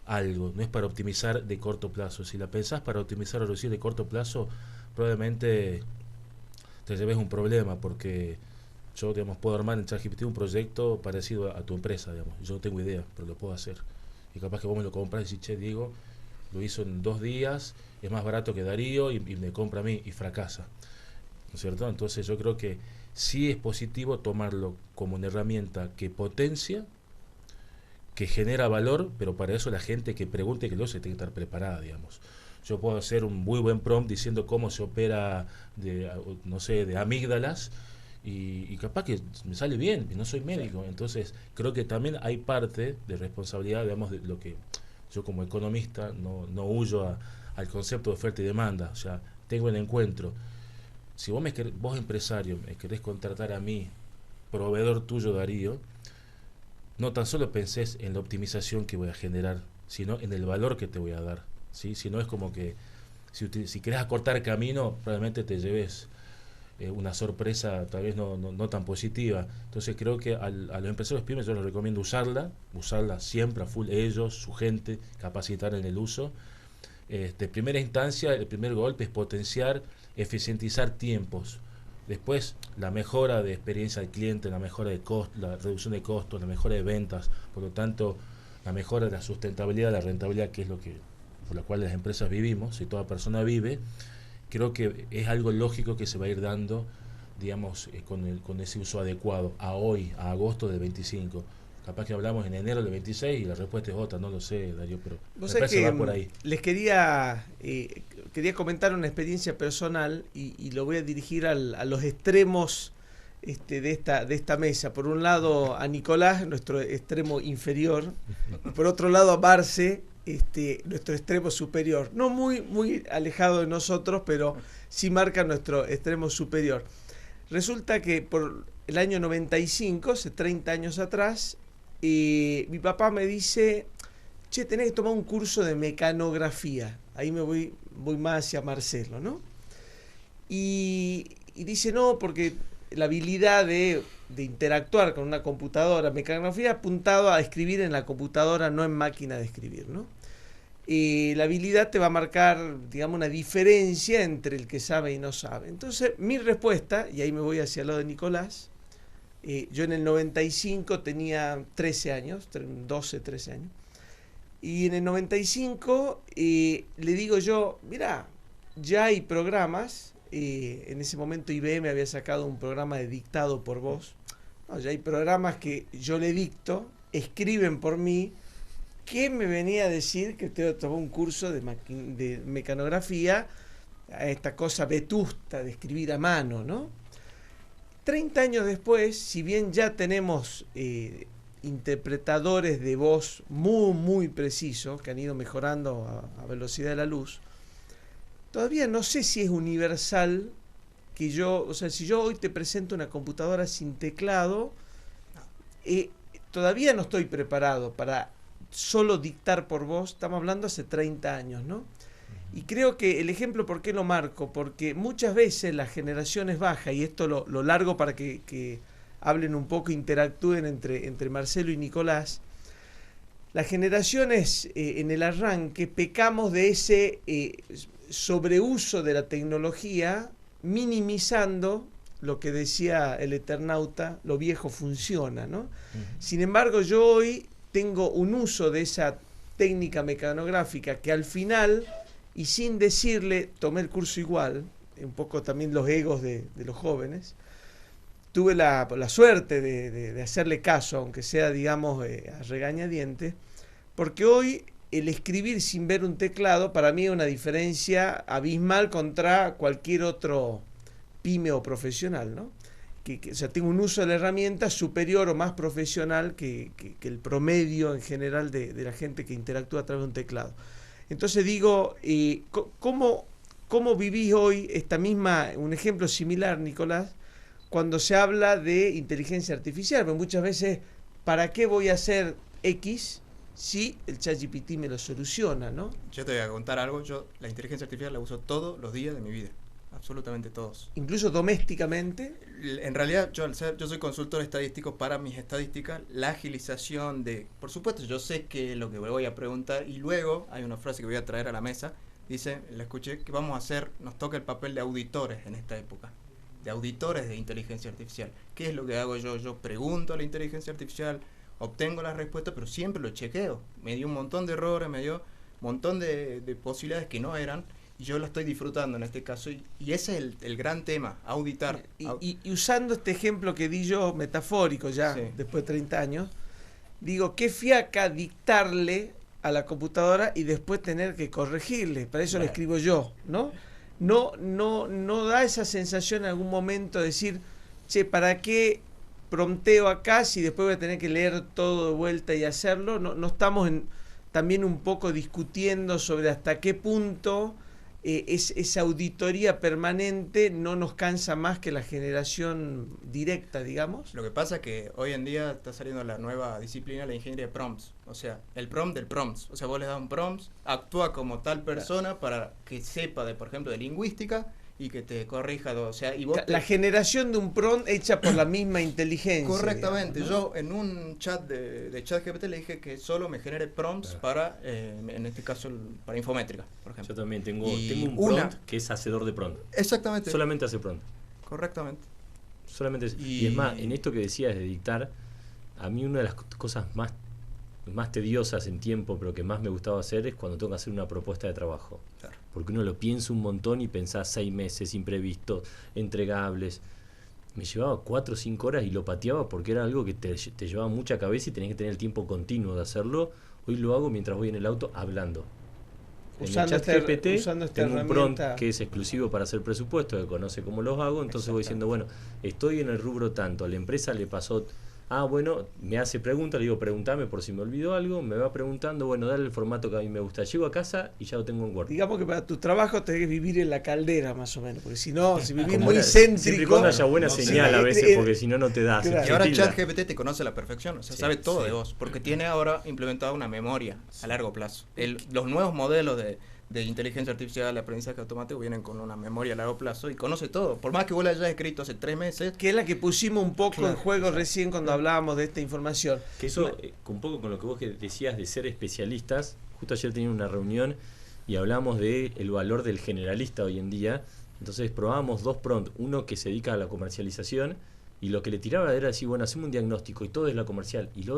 algo, no es para optimizar de corto plazo. Si la pensás para optimizar o reducir de corto plazo, probablemente te lleves un problema, porque yo, puedo armar en ChatGPT un proyecto parecido a tu empresa, yo no tengo idea, pero lo puedo hacer. Y capaz que vos me lo compras y decís, che, Diego, lo hizo en 2 días, es más barato que Darío y me compra a mí, y fracasa, ¿no es cierto? Entonces yo creo que sí es positivo tomarlo como una herramienta que potencia, que genera valor, pero para eso la gente que pregunte que lo se tiene que estar preparada, digamos. Yo puedo hacer un muy buen prompt diciendo cómo se opera de amígdalas, y capaz que me sale bien, y no soy médico. Entonces creo que también hay parte de responsabilidad, digamos, de lo que yo como economista no huyo al concepto de oferta y demanda. O sea, tengo el encuentro. Si vos empresario me querés contratar a mí, proveedor tuyo, Darío, no tan solo pensés en la optimización que voy a generar, sino en el valor que te voy a dar, ¿sí? Si no, es como que si querés acortar camino, probablemente te lleves una sorpresa tal vez no tan positiva. Entonces creo que a los empresarios pymes yo les recomiendo usarla siempre a full, ellos, su gente, capacitar en el uso. Primera instancia, el primer golpe es potenciar, eficientizar tiempos. Después, la mejora de experiencia del cliente, la mejora de costos, la reducción de costos, la mejora de ventas, por lo tanto, la mejora de la sustentabilidad, la rentabilidad, que es por la cual las empresas vivimos, y toda persona vive. Creo que es algo lógico que se va a ir dando, digamos, con ese uso adecuado a hoy, a agosto del 25. Capaz que hablamos en enero del 26 y la respuesta es otra, no lo sé, Darío, pero me parece que va por ahí. Les quería comentar una experiencia personal y lo voy a dirigir a los extremos de esta mesa. Por un lado a Nicolás, nuestro extremo inferior, y por otro lado a Marce, nuestro extremo superior. No muy alejado de nosotros, pero sí marca nuestro extremo superior. Resulta que por el año 95, hace 30 años atrás, mi papá me dice: che, tenés que tomar un curso de mecanografía. Ahí me voy más hacia Marcelo, ¿no? Y dice: no, porque la habilidad de interactuar con una computadora, mecanografía apuntado a escribir en la computadora, no en máquina de escribir, ¿no? La habilidad te va a marcar, digamos, una diferencia entre el que sabe y no sabe. Entonces, mi respuesta, y ahí me voy hacia lo de Nicolás, yo en el 95 tenía 13 años, 12, 13 años, y en el 95 le digo yo: mirá, ya hay programas, en ese momento IBM había sacado un programa de dictado por voz, no, ya hay programas que yo le dicto, escriben por mí. ¿Qué me venía a decir que usted tomó un curso de mecanografía, a esta cosa vetusta de escribir a mano, ¿no? 30 años después, si bien ya tenemos interpretadores de voz muy precisos, que han ido mejorando a velocidad de la luz, todavía no sé si es universal que si yo hoy te presento una computadora sin teclado, todavía no estoy preparado para solo dictar por voz. Estamos hablando hace 30 años, ¿no? Y creo que el ejemplo, ¿por qué lo marco? Porque muchas veces las generaciones bajas, y esto lo largo para que hablen un poco, interactúen entre Marcelo y Nicolás, las generaciones en el arranque pecamos de ese sobreuso de la tecnología, minimizando lo que decía el Eternauta: lo viejo funciona, ¿no? Sin embargo, yo hoy tengo un uso de esa técnica mecanográfica que al final, y sin decirle, tomé el curso igual, un poco también los egos de los jóvenes, tuve la suerte de hacerle caso, aunque sea, digamos, a regañadientes, porque hoy el escribir sin ver un teclado para mí es una diferencia abismal contra cualquier otro pyme o profesional, ¿no? O sea, tengo un uso de la herramienta superior o más profesional que el promedio en general de la gente que interactúa a través de un teclado. Entonces digo, ¿cómo vivís hoy un ejemplo similar, Nicolás, cuando se habla de inteligencia artificial? Porque muchas veces, ¿para qué voy a hacer X si el ChatGPT me lo soluciona, ¿no? Yo te voy a contar algo. Yo la inteligencia artificial la uso todos los días de mi vida. Absolutamente todos. ¿Incluso domésticamente? En realidad, yo soy consultor estadístico. Para mis estadísticas, la agilización por supuesto, yo sé que es lo que voy a preguntar, y luego hay una frase que voy a traer a la mesa. Dice, la escuché, que nos toca el papel de auditores en esta época, de auditores de inteligencia artificial. ¿Qué es lo que hago yo? Yo pregunto a la inteligencia artificial, obtengo la respuesta, pero siempre lo chequeo. Me dio un montón de errores, me dio un montón de posibilidades que no eran, y yo lo estoy disfrutando en este caso, y ese es el gran tema, auditar. Y usando este ejemplo que di yo, metafórico ya, sí, después de 30 años, digo, qué fiaca dictarle a la computadora y después tener que corregirle. Para eso lo escribo yo, ¿no? No da esa sensación en algún momento de decir, che, ¿para qué prompteo acá si después voy a tener que leer todo de vuelta y hacerlo? No estamos también un poco discutiendo sobre hasta qué punto esa auditoría permanente no nos cansa más que la generación directa, digamos. Lo que pasa es que hoy en día está saliendo la nueva disciplina, la ingeniería de prompts. O sea, el prompt del prompts. O sea, vos le das un prompt, actúa como tal persona para que sepa, por ejemplo, de lingüística y que te corrija. O sea, y vos la generación de un prompt hecha por la misma inteligencia. Correctamente. Digamos, ¿no? Yo en un chat de ChatGPT le dije que solo me genere prompts para, en este caso, para infométrica, por ejemplo. Yo también tengo un prompt que es hacedor de prompt. Exactamente. Solamente hace prompt. Correctamente. Solamente y es más, en esto que decías de dictar, a mí una de las cosas más tediosas en tiempo, pero que más me gustaba hacer es cuando tengo que hacer una propuesta de trabajo. Claro. Porque uno lo piensa un montón y pensás 6 meses, imprevistos, entregables. Me llevaba 4 o 5 horas y lo pateaba porque era algo que te llevaba mucha cabeza y tenías que tener el tiempo continuo de hacerlo. Hoy lo hago mientras voy en el auto hablando. Usando en el chat GPT usando esta tengo un herramienta prompt que es exclusivo para hacer presupuesto, que conoce cómo los hago, entonces voy diciendo, bueno, estoy en el rubro tanto, a la empresa le pasó, bueno, me hace preguntas, le digo, preguntame por si me olvidó algo, me va preguntando, bueno, dale el formato que a mí me gusta, llego a casa y ya lo tengo en Word. Digamos que para tu trabajo tenés que vivir en la caldera más o menos, porque si no, si vivís Como muy siempre céntrico... cuando haya buena señal a veces, porque si no, no te da. Claro. Y ahora ChatGPT te conoce a la perfección, o sea, Sí, sabe todo sí. de vos, porque tiene ahora implementada una memoria a largo plazo. Los nuevos modelos de inteligencia artificial, de aprendizaje automático, vienen con una memoria a largo plazo y conoce todo. Por más que vos la hayas escrito hace 3 meses. Que es la que pusimos un poco Claro, en juego exacto. recién cuando hablábamos de esta información. Que eso, un poco con lo que vos decías de ser especialistas, justo ayer tenía una reunión y hablamos de el valor del generalista hoy en día. Entonces probábamos 2 prompts, uno que se dedica a la comercialización y lo que le tiraba era decir, bueno, hacemos un diagnóstico y todo es la comercial, y el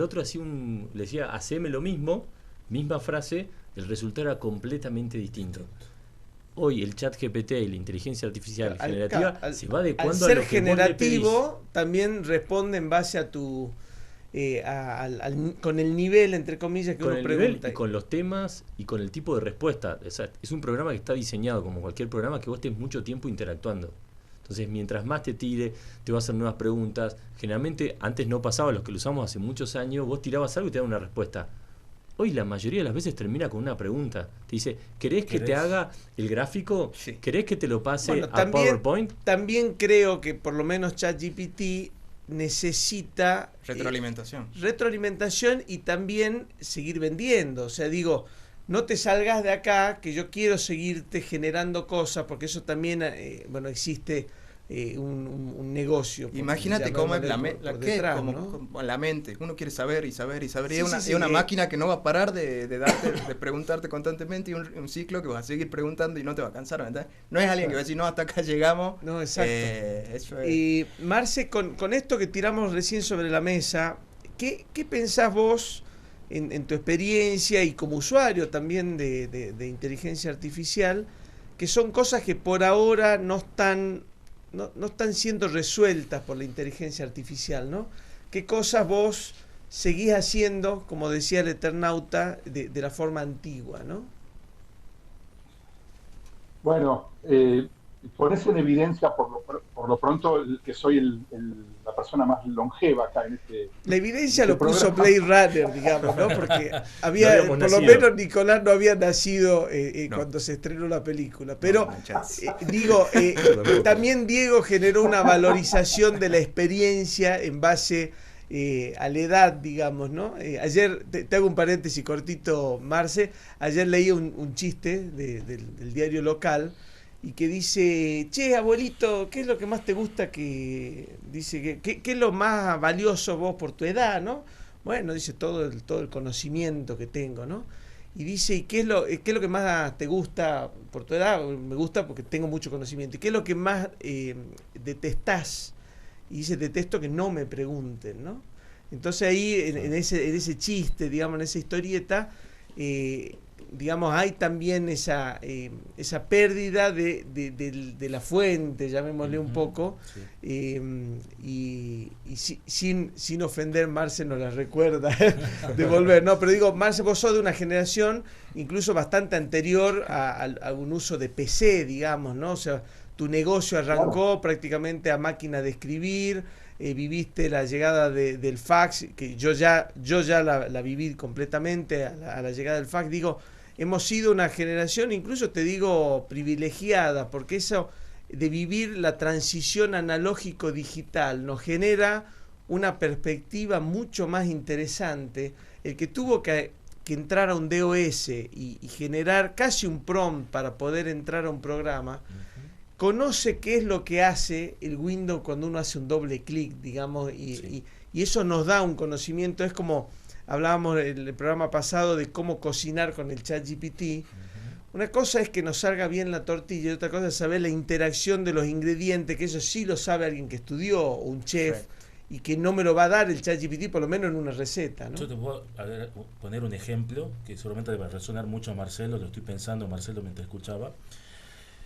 otro hacía le decía, haceme lo mismo, misma frase, el resultado era completamente distinto. Hoy el chat GPT y la inteligencia artificial generativa se va adecuando al ser a lo que vos le generativo también responde en base a tu con el nivel, entre comillas, que con uno el pregunta. nivel y con los temas y con el tipo de respuesta. O sea, es un programa que está diseñado como cualquier programa que vos estés mucho tiempo interactuando. Entonces, mientras más te tire, te va a hacer nuevas preguntas. Generalmente, antes no pasaba, los que lo usamos hace muchos años, vos tirabas algo y te daba una respuesta. Hoy la mayoría de las veces termina con una pregunta. Te dice, ¿querés que te haga el gráfico? Sí. ¿Querés que te lo pase Bueno, a PowerPoint? También creo que por lo menos ChatGPT necesita retroalimentación y también seguir vendiendo. O sea, digo, no te salgas de acá, que yo quiero seguirte generando cosas, porque eso también, existe un negocio. Imagínate cómo es la mente. Uno quiere saber y saber y saber. Sí, es una máquina que no va a parar de preguntarte constantemente y un ciclo que vas a seguir preguntando y no te va a cansar, ¿verdad? No es alguien que va a decir, no, hasta acá llegamos. No, exacto. Eso es. Y Marce, con esto que tiramos recién sobre la mesa, ¿qué pensás vos en tu experiencia y como usuario también de inteligencia artificial, que son cosas que por ahora no están siendo resueltas por la inteligencia artificial, ¿no? ¿Qué cosas vos seguís haciendo, como decía el Eternauta, de la forma antigua, ¿no? Bueno, pones en evidencia por lo pronto que soy la persona más longeva acá en este. La evidencia lo programa. puso Blade Runner, digamos, ¿no? Porque por lo menos Nicolás no había nacido cuando se estrenó la película. Pero también Diego generó una valorización de la experiencia en base a la edad, digamos, ¿no? Ayer, te hago un paréntesis cortito, Marce, ayer leí un chiste del diario local y que dice, che, abuelito, ¿qué es lo que más te gusta ¿qué es lo más valioso vos por tu edad, no? Bueno, dice todo el conocimiento que tengo, ¿no? Y dice, ¿y qué es lo que más te gusta por tu edad? Me gusta porque tengo mucho conocimiento. ¿Y qué es lo que más detestás? Y dice, detesto que no me pregunten, ¿no? Entonces ahí, en ese chiste, digamos, en esa historieta, digamos, hay también esa pérdida de la fuente, llamémosle un poco, y sin ofender, Marce nos la recuerda de volver, ¿no? Pero digo, Marce, vos sos de una generación incluso bastante anterior a un uso de PC, digamos, ¿no? O sea, tu negocio arrancó prácticamente a máquina de escribir, viviste la llegada del fax, que yo ya la viví completamente a la llegada del fax. Digo, hemos sido una generación, incluso te digo, privilegiada, porque eso de vivir la transición analógico-digital nos genera una perspectiva mucho más interesante. El que tuvo que entrar a un DOS y generar casi un prompt para poder entrar a un programa, conoce qué es lo que hace el Windows cuando uno hace un doble clic, digamos, y eso nos da un conocimiento. Es como hablábamos en el programa pasado de cómo cocinar con el ChatGPT. Una cosa es que nos salga bien la tortilla y otra cosa es saber la interacción de los ingredientes, que eso sí lo sabe alguien que estudió, un chef, y que no me lo va a dar el ChatGPT, por lo menos en una receta, ¿no? Yo te puedo poner un ejemplo que seguramente va a resonar mucho a Marcelo, lo estoy pensando, Marcelo, mientras escuchaba.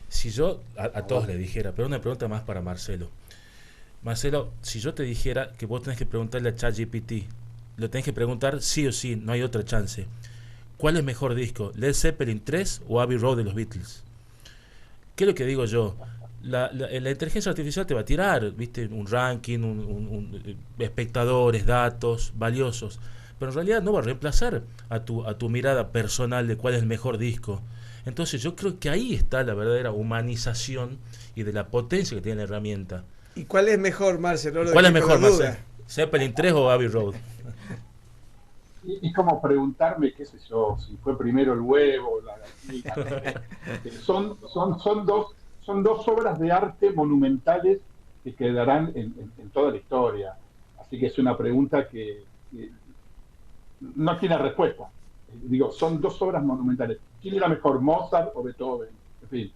Si yo a todos le dijera, pero una pregunta más para Marcelo. Marcelo, si yo te dijera que vos tenés que preguntarle a ChatGPT, lo tenés que preguntar sí o sí, no hay otra chance. ¿Cuál es mejor disco? ¿Led Zeppelin 3 o Abbey Road de los Beatles? ¿Qué es lo que digo yo? La inteligencia artificial te va a tirar, ¿viste? Un ranking, espectadores, datos valiosos, pero en realidad no va a reemplazar a tu mirada personal de cuál es el mejor disco. Entonces yo creo que ahí está la verdadera humanización y de la potencia que tiene la herramienta. ¿Y cuál es mejor, Marcelo? ¿Cuál es mejor, Marcelo? ¿Zeppelin 3 o Abbey Road? Es como preguntarme, qué sé yo, si fue primero el huevo o la gallina. Son dos obras de arte monumentales que quedarán en toda la historia. Así que es una pregunta que no tiene respuesta. Digo, son dos obras monumentales. ¿Quién era mejor, Mozart o Beethoven? En fin,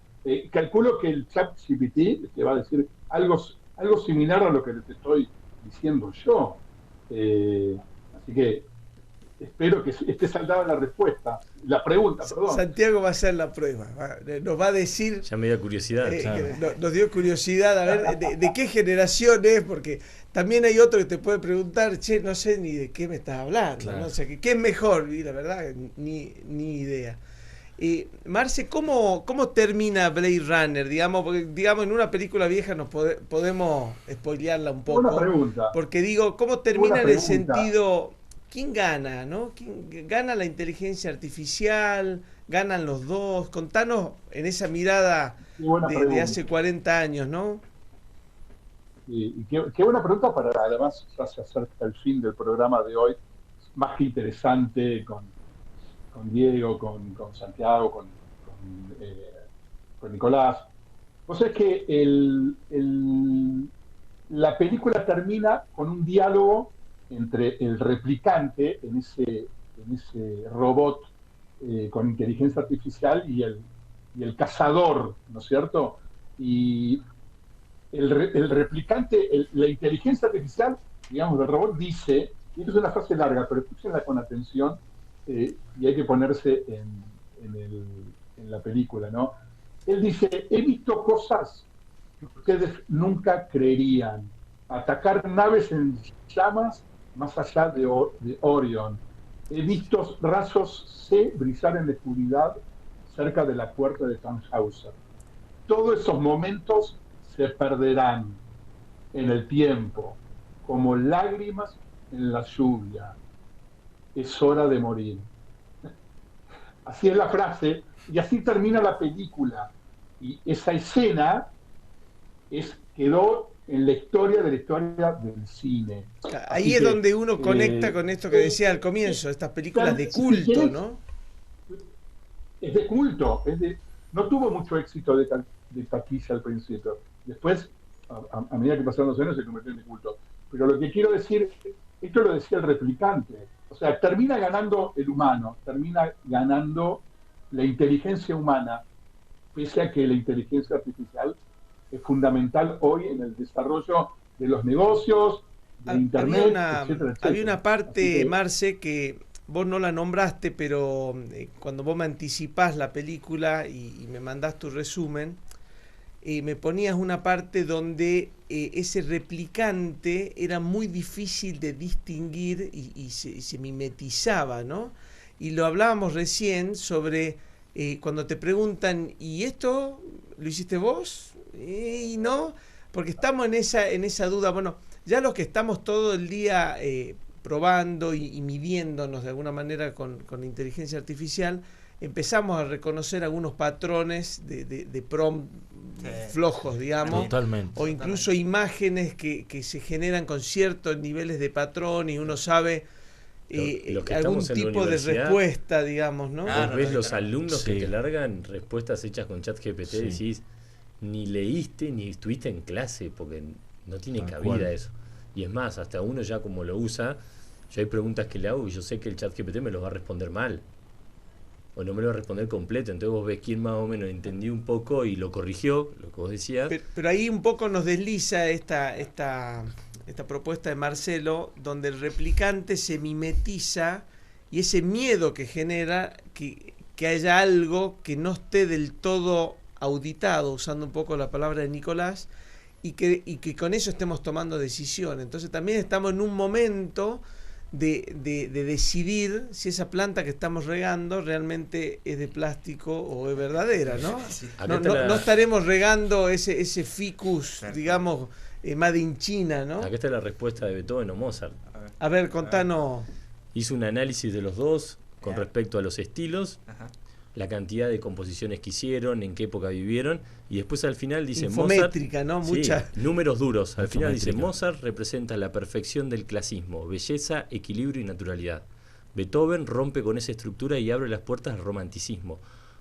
calculo que el ChatGPT te va a decir algo similar a lo que te estoy diciendo yo. Así que espero que esté saldada la respuesta. La pregunta, perdón. Santiago va a hacer la prueba. Nos va a decir... Ya me dio curiosidad. Claro. Nos dio curiosidad a ver de qué generación es, porque también hay otro que te puede preguntar, che, no sé ni de qué me estás hablando. Claro. ¿No? O sea, ¿qué es mejor? Y la verdad, ni idea. Marce, ¿cómo termina Blade Runner? Porque, en una película vieja nos podemos spoilearla un poco. Buena pregunta. Porque digo, ¿cómo termina en el sentido... ¿Quién gana, no? ¿Quién gana la inteligencia artificial? ¿Ganan los dos? Contanos en esa mirada de hace 40 años, ¿no? Y qué buena pregunta para, además, ya se acerca el fin del programa de hoy, más que interesante, con Diego, con Santiago, con Nicolás. Vos sabés que la película termina con un diálogo entre el replicante en ese robot con inteligencia artificial y el cazador, ¿no es cierto? Y el replicante, la inteligencia artificial, digamos, del robot dice, y esto es una frase larga, pero escúchenla con atención, y hay que ponerse en la película, ¿no? Él dice, he visto cosas que ustedes nunca creerían. Atacar naves en llamas más allá de Orion. He visto rayos C brillar en la oscuridad cerca de la puerta de Tannhauser. Todos esos momentos se perderán en el tiempo, como lágrimas en la lluvia. Es hora de morir. Así es la frase, y así termina la película. Y esa escena quedó en la historia del cine. Ahí es donde uno conecta con esto que decía al comienzo, estas películas de culto, ¿no? Es de culto, no tuvo mucho éxito de taquilla al principio. Después, a medida que pasaron los años, se convirtió en de culto. Pero lo que quiero decir, esto lo decía el replicante, o sea, termina ganando el humano, termina ganando la inteligencia humana, pese a que la inteligencia artificial es fundamental hoy en el desarrollo de los negocios, de Internet, etcétera, etcétera. Había una parte, Marce, que vos no la nombraste, pero cuando vos me anticipás la película y me mandás tu resumen, me ponías una parte donde ese replicante era muy difícil de distinguir y se mimetizaba, ¿no? Y lo hablábamos recién sobre cuando te preguntan, ¿y esto lo hiciste vos? Y no, porque estamos en esa duda. Bueno, ya los que estamos todo el día probando y midiéndonos de alguna manera con inteligencia artificial, empezamos a reconocer algunos patrones de prompt flojos, digamos. Totalmente. O incluso imágenes que se generan con ciertos niveles de patrón y uno sabe algún tipo de respuesta, digamos, ¿no? Vos ves los alumnos Sí. que te largan respuestas hechas con ChatGPT Sí. y decís, ni leíste ni estuviste en clase, porque no tiene Tal cabida cual. eso. Y es más, hasta uno ya como lo usa, yo hay preguntas que le hago y yo sé que el ChatGPT me los va a responder mal. O no me lo va a responder completo. Entonces vos ves quién más o menos entendió un poco y lo corrigió, lo que vos decías. Pero ahí un poco nos desliza esta propuesta de Marcelo, donde el replicante se mimetiza y ese miedo que genera que haya algo que no esté del todo auditado, usando un poco la palabra de Nicolás, y que con eso estemos tomando decisiones. Entonces también estamos en un momento de decidir si esa planta que estamos regando realmente es de plástico o es verdadera, ¿no? Sí. No estaremos regando ese ficus, Perfecto. digamos, made in China, ¿no? Acá está la respuesta de Beethoven o Mozart. A ver, contanos. Hizo un análisis de los dos con Bien. respecto a los estilos, Ajá. la cantidad de composiciones que hicieron, en qué época vivieron, y después al final dice Infométrica, ¿no? Sí, Mucha. números duros. Al final dice, Infométrica. Mozart representa la perfección del clasismo, belleza, equilibrio y naturalidad. Beethoven rompe con esa estructura y abre las puertas al romanticismo,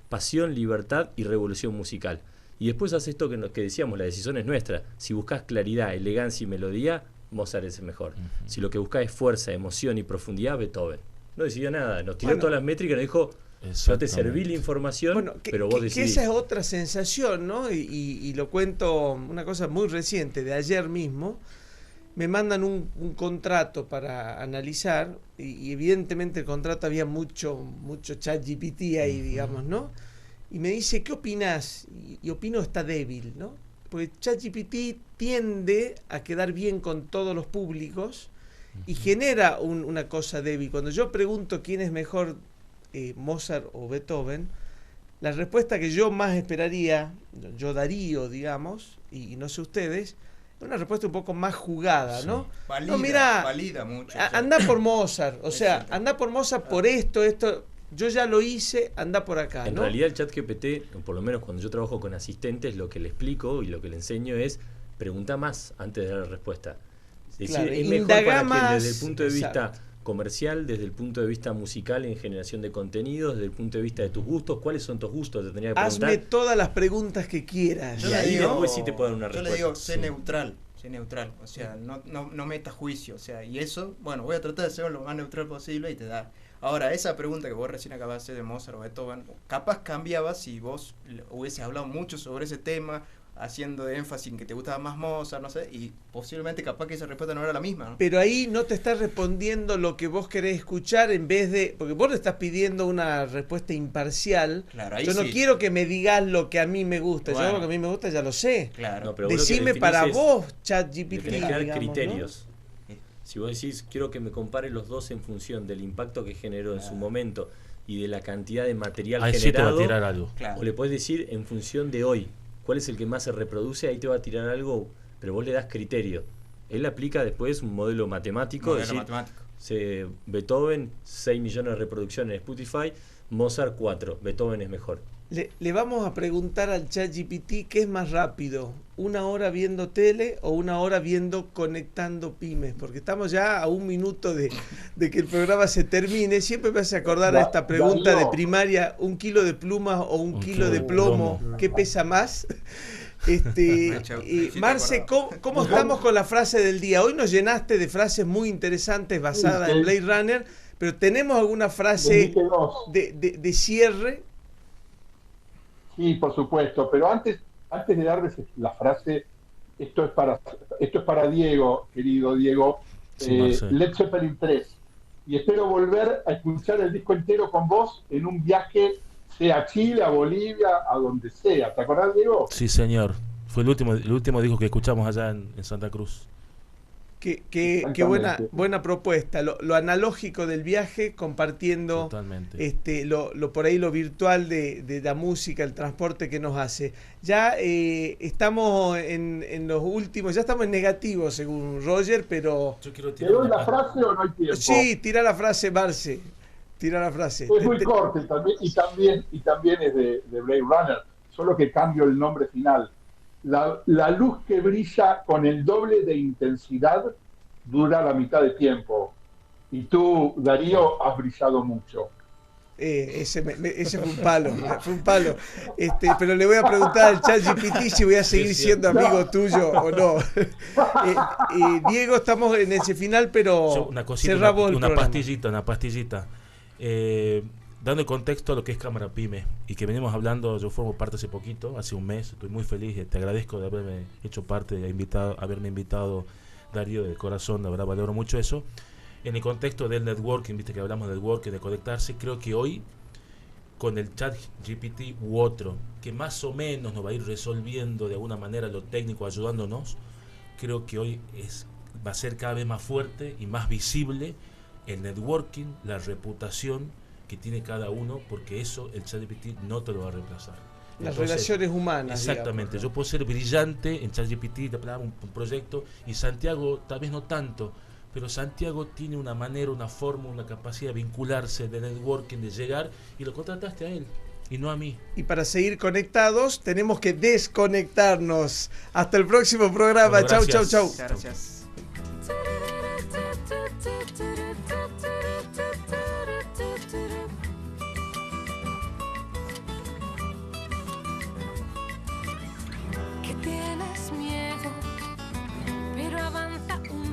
pasión, libertad y revolución musical. Y después hace esto que decíamos, la decisión es nuestra. Si buscas claridad, elegancia y melodía, Mozart es el mejor. Si lo que buscas es fuerza, emoción y profundidad, Beethoven. No decidió nada, nos tiró Bueno. todas las métricas y nos dijo, yo te serví la información, Bueno, pero vos que decidís. esa es otra sensación, ¿no? Y lo cuento, una cosa muy reciente, de ayer mismo. Me mandan un contrato para analizar y evidentemente el contrato había mucho ChatGPT ahí, digamos, ¿no? Y me dice, ¿qué opinás? Y opino está débil, ¿no? Porque ChatGPT tiende a quedar bien con todos los públicos y genera una cosa débil. Cuando yo pregunto quién es mejor, Mozart o Beethoven, la respuesta que yo más esperaría, yo Darío, digamos, y no sé ustedes, es una respuesta un poco más jugada, ¿no? Valida, No, mirá, valida mucho. anda por Mozart, o sea, Exacto. anda por Mozart por esto, yo ya lo hice, anda por acá, En ¿no? realidad el ChatGPT, o por lo menos cuando yo trabajo con asistentes, lo que le explico y lo que le enseño es preguntar más antes de dar la respuesta. Es decir, Claro, es mejor indagá para más, que desde el punto de vista exacto. comercial, desde el punto de vista musical en generación de contenidos, desde el punto de vista de tus gustos, ¿cuáles son tus gustos? Te tendría que preguntar. Hazme todas las preguntas que quieras. Yo Y le ahí digo- después sí te puedo dar una Yo respuesta. le digo, sé Sí. neutral, o sea, no meta juicio, o sea, y eso, bueno, voy a tratar de ser lo más neutral posible y te da. Ahora, esa pregunta que vos recién acabas de hacer de Mozart o Beethoven, capaz cambiaba si vos hubieses hablado mucho sobre ese tema, haciendo énfasis en que te gustaba más Mozart, no sé, y posiblemente capaz que esa respuesta no era la misma, ¿no? Pero ahí no te está respondiendo lo que vos querés escuchar en vez de... Porque vos le estás pidiendo una respuesta imparcial. Claro, ahí Yo no sí. quiero que me digas lo que a mí me gusta. Bueno. Yo lo que a mí me gusta ya lo sé. Claro. No, pero vos lo que Decime definís para es- vos, Le ChatGPT. tenés que dar digamos, ¿no? criterios. Si vos decís, quiero que me compare los dos en función del impacto que generó en su momento y de la cantidad de material Ahí sí te va a generado, tirar algo. Claro. o le podés decir en función de hoy, cuál es el que más se reproduce, ahí te va a tirar algo, pero vos le das criterio. Él aplica después un modelo matemático, Modelo es decir, matemático. Beethoven, 6 millones de reproducciones en Spotify, Mozart 4, Beethoven es mejor. Le vamos a preguntar al ChatGPT qué es más rápido, 1 hora viendo tele o 1 hora viendo Conectando Pymes, porque estamos ya a 1 minuto de que el programa se termine. Siempre me hace acordar a esta pregunta de primaria, 1 kilo de plumas o 1 kilo de plomo, ¿qué pesa más? Marce, ¿cómo estamos con la frase del día? Hoy nos llenaste de frases muy interesantes basadas en Blade Runner, pero ¿tenemos alguna frase de cierre? Sí, por supuesto, pero antes de darles la frase, esto es para Diego, querido Diego. Sí, Marcelo. Led Zeppelin 3, y espero volver a escuchar el disco entero con vos en un viaje, sea a Chile, a Bolivia, a donde sea. ¿Te acordás, Diego? Sí, señor. Fue el último disco que escuchamos allá en Santa Cruz. Qué buena propuesta. Lo analógico del viaje, compartiendo lo por ahí lo virtual de la música, el transporte que nos hace. Ya estamos en los últimos, ya estamos en negativo según Roger, pero... ¿Te doy la frase o no hay tiempo? Sí, tira la frase, Marce. Tira la frase. Es muy corta y también es de Blade Runner, solo que cambio el nombre final. La luz que brilla con el doble de intensidad dura la mitad de tiempo. Y tú, Darío, has brillado mucho. Ese fue un palo. Pero le voy a preguntar al ChatGPT si voy a seguir siendo amigo tuyo o no. Diego, estamos en ese final, pero una cosita, cerramos una pastillita. Dando el contexto a lo que es Cámara Pyme y que venimos hablando, yo formo parte hace poquito, hace un mes, estoy muy feliz, te agradezco de haberme hecho parte, haberme invitado, Darío, de corazón, la verdad valoro mucho eso. En el contexto del networking, viste que hablamos de networking, de conectarse, creo que hoy con el chat GPT u otro, que más o menos nos va a ir resolviendo de alguna manera lo técnico, ayudándonos, creo que hoy va a ser cada vez más fuerte y más visible el networking, la reputación que tiene cada uno, porque eso el ChatGPT no te lo va a reemplazar. Las relaciones humanas. Exactamente, digamos, ¿no? Yo puedo ser brillante en ChatGPT, un proyecto, y Santiago tal vez no tanto, pero Santiago tiene una manera, una forma, una capacidad de vincularse, de networking, de llegar, y lo contrataste a él y no a mí. Y para seguir conectados tenemos que desconectarnos. Hasta el próximo programa. Bueno, chau. Muchas gracias. Tienes miedo, pero avanza un